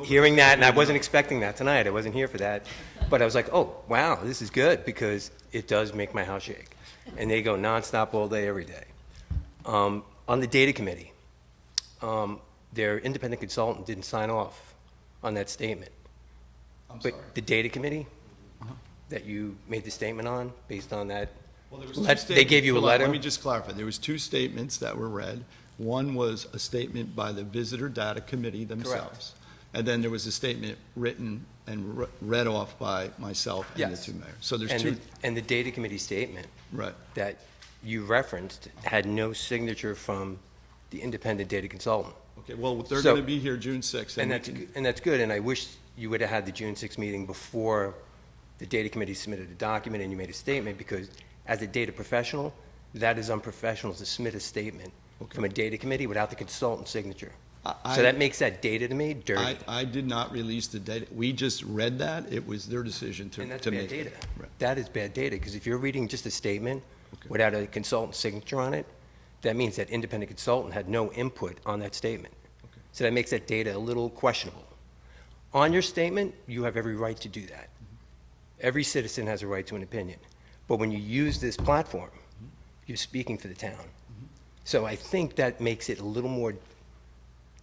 Hearing that, and I wasn't expecting that tonight. I wasn't here for that. But I was like, oh, wow, this is good, because it does make my house shake. And they go nonstop all day, every day. On the data committee, their independent consultant didn't sign off on that statement. I'm sorry. But the data committee that you made the statement on, based on that, Well, there was they gave you a hold on, letter? Let me just clarify. There was two statements that were read. One was a statement by the Visitor Data Committee themselves. And then there was a statement written and read off by myself and the Yes. two mayors. So there's And two, and the data committee statement right. that you referenced had no signature from the independent data consultant. Okay, well, they're So- going to be here June 6th. And we that's, can- and that's good, and I wish you would have had the June 6th meeting before the data committee submitted a document and you made a statement, because as a data professional, that is unprofessional to submit a statement from a data committee without the consultant's signature. So that makes that data to me dirty. I did not release the data. We just read that. It was their decision to And that's to bad make data. it. Right. That is bad data, because if you're reading just a statement without a consultant's signature on it, that means that independent consultant had no input on that statement. So that makes that data a little questionable. On your statement, you have every right to do that. Every citizen has a right to an opinion. But when you use this platform, you're speaking for the town. So I think that makes it a little more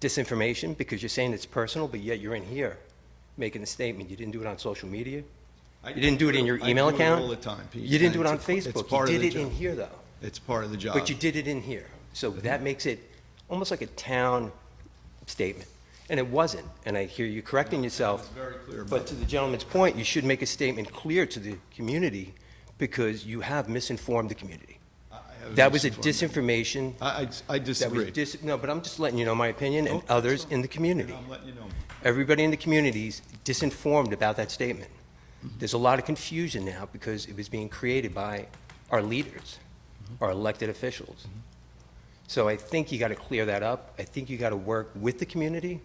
disinformation, because you're saying it's personal, but yet you're in here making a statement. You didn't do it on social media. You didn't do it in your email account. I do it all the time, Pete. You didn't do it and on it's Facebook. part You of did the it in job. here, though. It's part of the job. But you did it in here. So that makes it almost like a town statement. And it wasn't. And I hear you correcting yourself. It's very clear about But to the gentleman's point, you should make a statement clear to the community, because you have misinformed the community. I have That was a misinformed. disinformation. I That disagree. was no, but I'm just letting you know my opinion and Oh, that's others fine. in the community. I'm letting you know. Everybody in the community's disinformed about that statement. Mm-hmm. There's a lot of confusion now because it was being created by our leaders, Mm-hmm. our elected officials. So I think you got to clear that up. I think you got to work with the community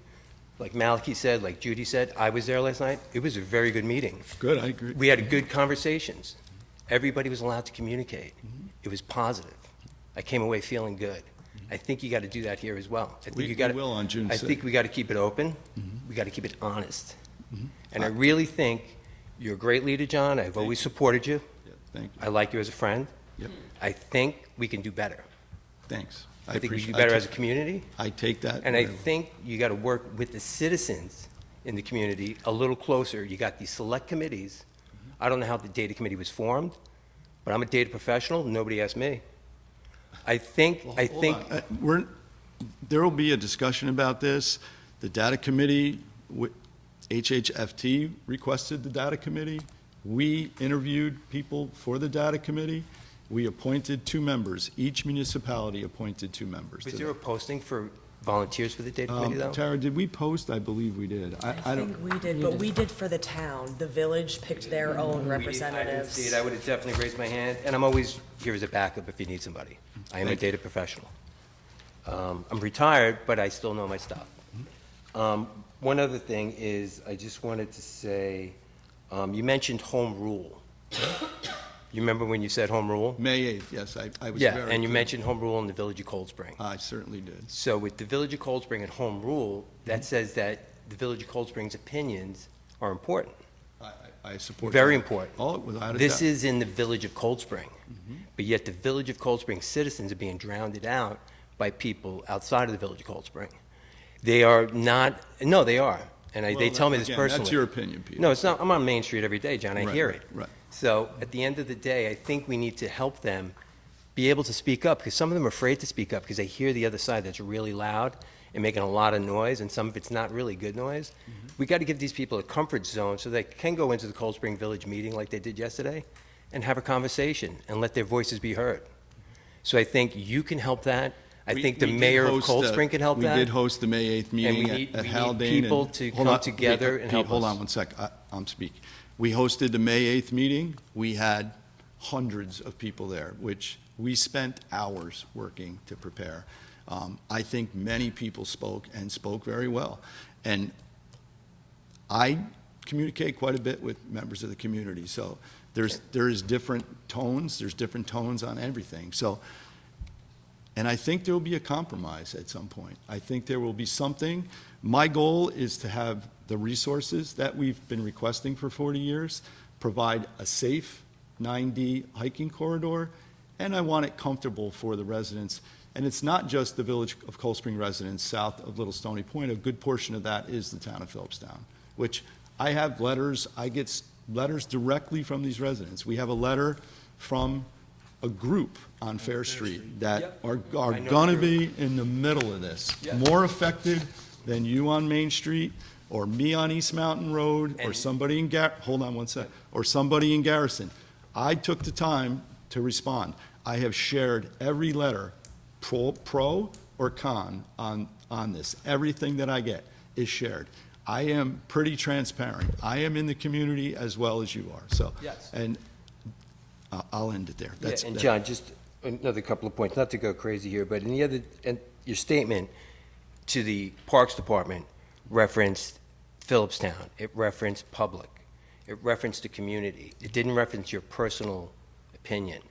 Like Malachi said, like Judy said, I was there last night. It was a very good meeting. Good, I agree. We had good conversations. Everybody was allowed to communicate. It was positive. I came away feeling good. I think you got to do that here as well. I think We you got will on June I think 6th. we got to keep it open. We got to keep it honest. And I really think you're a great leader, John. I've always supported you. Yeah, thank you. I like you as a friend. Yep. I think we can do better. Thanks. I think we can appreciate- do better I as a community. I take that. And I very well. think you got to work with the citizens in the community a little closer. You got these select committees. I don't know how the data committee was formed, but I'm a data professional. Nobody asked me. I think, There will be a discussion about this. The data committee, HHFT requested the data committee. We interviewed people for the data committee. We appointed 2 members. Each municipality appointed 2 members. was to there a that. posting for volunteers for the data committee, though? Tara, did we post? I believe we did. I I don't. think we did, but we did for the town. The village picked their own I didn't see representatives. it. I would have definitely raised my hand, and I'm always here as a backup if you need somebody. I am a Thank you. data professional. I'm retired, but I still know my stuff. One other thing is, I just wanted to say, you mentioned home rule. You remember when you said home rule? May 8th, yes, I was Yeah, very and you clear. mentioned home rule in the Village of Cold Spring. I certainly did. So with the Village of Cold Spring and home rule, Mm-hmm. that says that the Village of Cold Spring's opinions are important. I support Very that. important. Oh, without a doubt. This is in the Village of Cold Spring, but yet the Village of Cold Spring citizens are being drowned out by people outside of the Village of Cold Spring. They are not, no, they are, and they Well, tell me this again, personally. That's your opinion, Peter. No, it's not, I'm on Main Street every day, John, I Right, hear right, it. right. So at the end of the day, I think we need to help them be able to speak up, because some of them are afraid to speak up because they hear the other side that's really loud and making a lot of noise, and some of it's not really good noise. We got to give these people a comfort zone so they can go into the Cold Spring Village meeting like they did yesterday and have a conversation and let their voices be heard. So I think you can help that. I We- think the we did mayor of host Cold a- Spring can help that. We did host the May 8th meeting we need at Haldane. people and- to Hold come on, together Pete, and help Hold us. on one sec, I'm speaking. We hosted the May 8th meeting. We had hundreds of people there, which we spent hours working to prepare. I think many people spoke and spoke very well. And I communicate quite a bit with members of the community, so there is different tones, there's different tones on everything. So, and I think there will be a compromise at some point. I think there will be something. My goal is to have the resources that we've been requesting for 40 years, provide a safe 9D hiking corridor, and I want it comfortable for the residents. And it's not just the Village of Cold Spring residents south of Little Stony Point. A good portion of that is the town of Philipstown, which I have letters, I get letters directly from these residents. We have a letter from a group on Fair Street that are I know gonna the be in the middle of this. Yeah. More affected than you on Main Street, or me on East Mountain Road, or And- somebody in hold on one sec, or somebody in Garrison. I took the time to respond. I have shared every letter, pro or con, on this. Everything that I get is shared. I am pretty transparent. I am in the community as well as you are, so. Yes. And I'll end it there. Yeah, That's and that- John, just another couple of points, not to go crazy here, but in the other, and your statement to the Parks Department referenced Philipstown, it referenced public, it referenced the community, it didn't reference your personal opinion.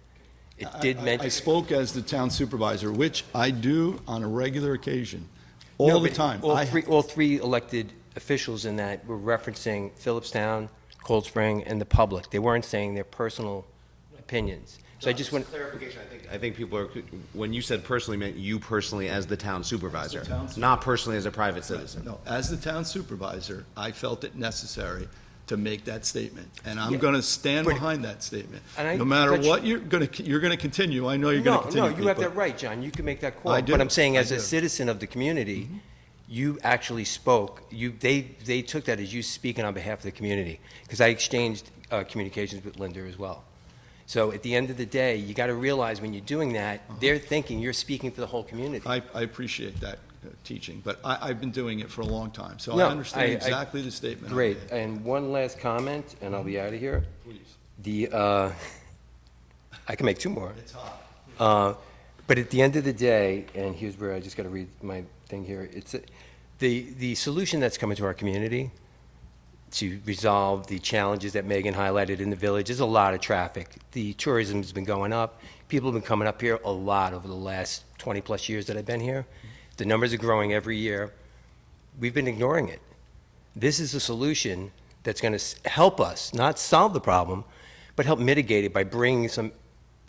It did I mention. spoke as the town supervisor, which I do on a regular occasion, all No, the but time. All three elected officials in that were referencing Philipstown, Cold Spring, and the public. They weren't saying their personal opinions. So I just want, Clarification, I think people are, when you said personally, meant you personally as the town supervisor, town supervisor. not personally as a private citizen. No, as the town supervisor, I felt it necessary to make that statement, and I'm Yeah. going to stand But- behind that statement. And No matter but you- what you're going to continue, I know you're going to no, continue. you have Pete, that right, John. You can make that call. I do. But I'm saying I as a do. citizen of the community, you actually spoke. They took that as you speaking on behalf of the community, because I exchanged communications with Linda as well. So at the end of the day, you got to realize when you're doing that, they're thinking you're speaking for the whole community. I appreciate that teaching, but I've been doing it for a long time, so No, I understand I- exactly the statement. I Great. made. And one last comment, and I'll be out of here. Please. I can make two more. It's hot. But at the end of the day, and here's where I just got to read my thing here. The solution that's coming to our community to resolve the challenges that Megan highlighted in the village, there's a lot of traffic. The tourism's been going up. People have been coming up here a lot over the last 20-plus years that I've been here. The numbers are growing every year. We've been ignoring it. This is a solution that's going to help us, not solve the problem, but help mitigate it by bringing some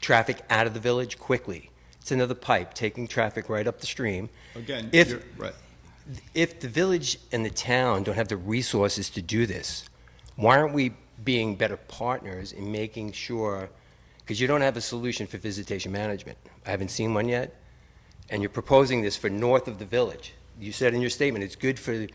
traffic out of the village quickly. It's another pipe, taking traffic right up the stream. Again, If- you're right. If the village and the town don't have the resources to do this, why aren't we being better partners in making sure, because you don't have a solution for visitation management. I haven't seen one yet, and you're proposing this for north of the village. You said in your statement, it's good for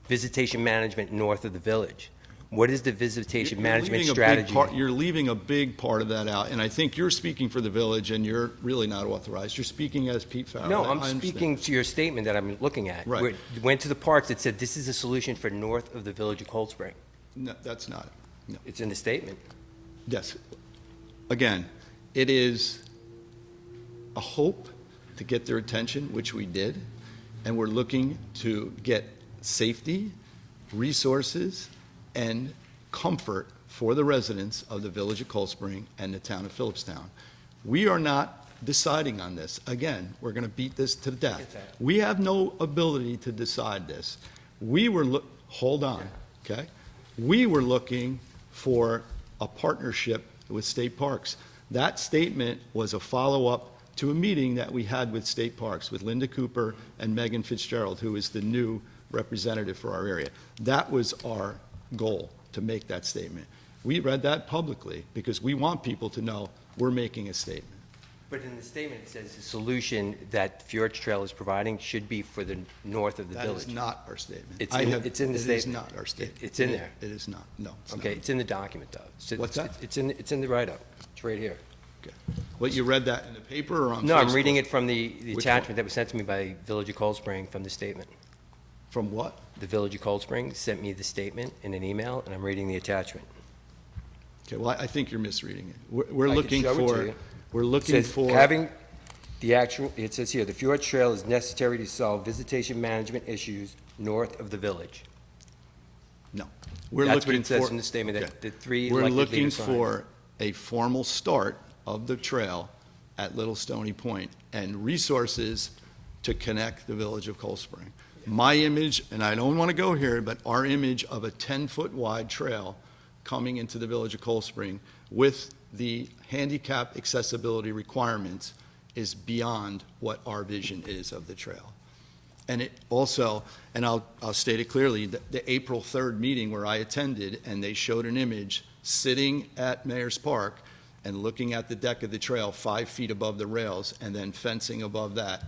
visitation management north of the village. What is the visitation management leaving a big strategy? You're leaving a big part of that out, and I think you're speaking for the village, and you're really not authorized. You're speaking as Pete Farrell. No, I I'm understand. speaking to your statement that I'm looking at. Right. Where you went to the parks that said this is a solution for north of the village of Cold Spring. No, that's not it. No. It's in the statement. Yes. Again, it is a hope to get their attention, which we did, and we're looking to get safety, resources, and comfort for the residents of the village of Cold Spring and the town of Philipstown. We are not deciding on this. Again, we're going to beat this to death. We have no ability to decide this. Hold on, okay? We were looking for a partnership with state parks. That statement was a follow-up to a meeting that we had with state parks, with Linda Cooper and Megan Fitzgerald, who is the new representative for our area. That was our goal, to make that statement. We read that publicly because we want people to know we're making a statement. But in the statement, it says the solution that Fjord Trail is providing should be for the north of the That village. is not our statement. It's in the It is statement. not our statement. It's in there. It is not. No, it's not. Okay, it's in the document, though. What's that? It's in the write-up. It's right here. Okay. Well, you read that in the paper or on Facebook? No, I'm reading it from the Which attachment one? that was sent to me by Village of Cold Spring from the statement. From what? The Village of Cold Spring sent me the statement in an email, and I'm reading the attachment. Okay, well, I think you're misreading it. We're I can looking show it to for, you. we're It looking says, for. having the actual, it says here, the Fjord Trail is necessary to solve visitation management issues north of the village. No. We're That's what looking it says for- in the statement, that okay. the three We're elected looking leaders signed. for a formal start of the trail at Little Stony Point and resources to connect the village of Cold Spring. My image, and I don't want to go here, but our image of a 10-foot wide trail coming into the village of Cold Spring with the handicap accessibility requirements is beyond what our vision is of the trail. And it also, and I'll state it clearly, the April 3rd meeting where I attended, and they showed an image sitting at Mayor's Park and looking at the deck of the trail 5 feet above the rails and then fencing above that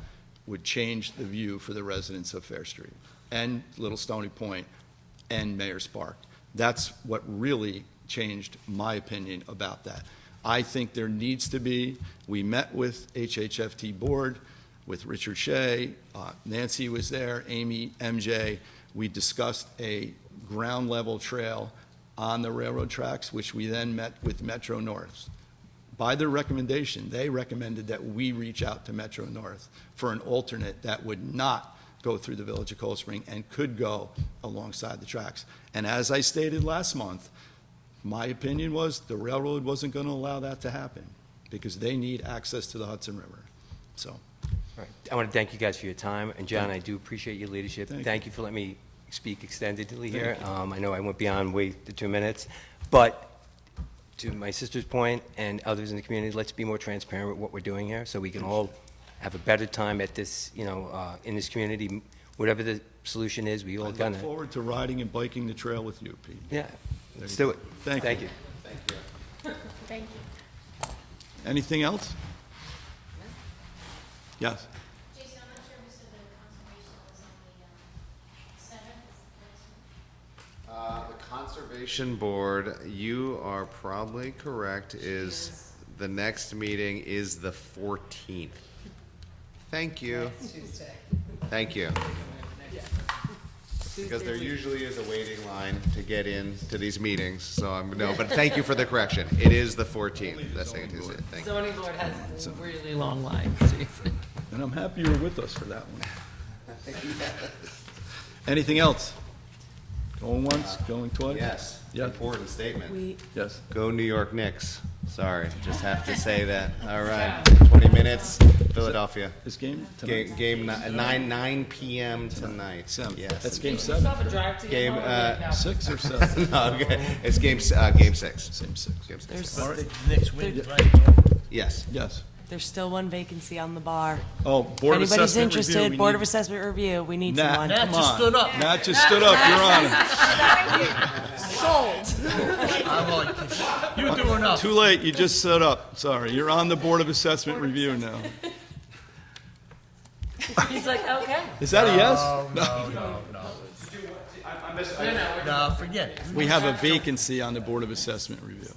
would change the view for the residents of Fair Street and Little Stony Point and Mayor's Park. That's what really changed my opinion about that. I think there needs to be, we met with HHFT board, with Richard Shea, Nancy was there, Amy, MJ. We discussed a ground level trail on the railroad tracks, which we then met with Metro North. By their recommendation, they recommended that we reach out to Metro North for an alternate that would not go through the village of Cold Spring and could go alongside the tracks. And as I stated last month, my opinion was the railroad wasn't going to allow that to happen because they need access to the Hudson River. So, All right. I want to thank you guys for your time, and John, I do appreciate your leadership. Thank you for letting me speak extendedly here. I know I went beyond the 2 minutes, but to my sister's point and others in the community, let's be more transparent with what we're doing here so we can all have a better time at this, in this community. Whatever the solution is, we all I done look it. forward to riding and biking the trail with you, Pete. Yeah, let's do it. Thank you. Thank you. Anything else? Yes. Jason, I'm not sure who said the conservation was on the 7th. The Conservation Board, you are probably correct, is, the next meeting is the 14th. Thank you. Thank you. Because there usually is a waiting line to get into these meetings, so but thank you for the correction. It is the 14th, that's second Tuesday. Thank you. Zoning board has a really long line, Jason. And I'm happy you're with us for that one. Anything else? Going once, going twice? Yes, Yeah. important statement. Yes. Go New York Knicks. Sorry, just have to say that. All right, 20 minutes, Philadelphia. This game tonight? Game 9 p.m. tonight. Seven. Yes. That's game 7. Game, 6 or 7? no, okay. It's game 6. Same 6. Game 6. There's, All right. Next win, right? Yes. Yes. there's still one vacancy on the bar. Oh, Board of Anybody's Assessment Review. interested, we Board need- of Assessment Review, we need Nat, someone. Nat come just on. stood up. Nat just stood up, You're on it. I'm like, you do enough. Too late, you just stood up. Sorry, you're on the Board of Assessment Review now. He's like, okay. Is that a yes? No, forget it. We have a vacancy on the Board of Assessment Review.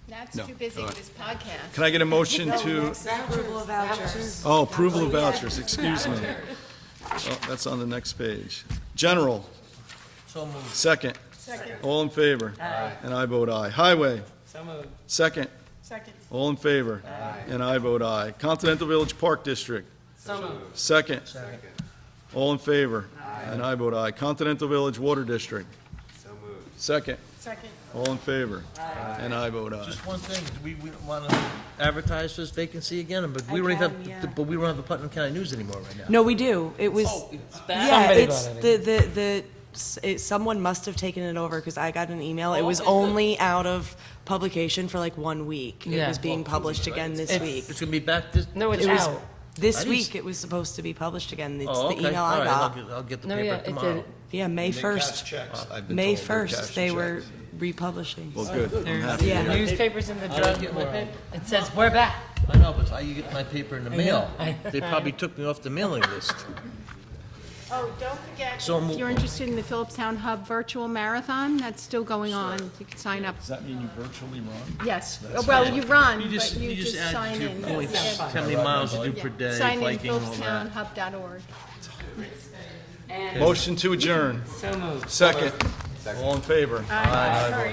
That's No. too busy All with right. his podcast. Can I get a motion to, Approval of vouchers. oh, approval of vouchers, excuse me. Oh, that's on the next page. General, So moved. second. All in favor? Aye. And I vote aye. Highway? So moved. Second. All in favor? Aye. And I vote aye. Continental Village Park District? So moved. Second. All in favor? And I vote aye. Continental Village Water District? Second. All in favor? And I vote aye. Just one thing, do we want to advertise for this vacancy again? But we don't even can, yeah. have, but we don't have the Putnam County News anymore right now. No, we do. It was, yeah, Somebody it's, brought it someone must have taken it over, because I got an email. It was only out of publication for like 1 week. It Yeah. was being published again this week. It's going to be back this. No, it's It was out. this I didn't week. s- It was supposed to be published again. It's Oh, the okay. email All I right, got. I'll get the No, paper yeah, it's tomorrow. Yeah, May 1st. May 1st, they were republishing. Well, good. I'm happy. Yeah. Newspapers in the drug world. It says, we're back. I know, but I get my paper in the mail. I- They probably took me off the mailing list. Oh, don't forget, So if you're interested in the Philipstown Hub Virtual Marathon, that's still going on. You can sign up. Does that mean you virtually run? Yes. Well, you run, You just, but you just add sign your in. points, how many miles you do per day, Sign in biking, all that. philipstownhub.org. Motion to adjourn. So moved. Second. All in favor? Sorry.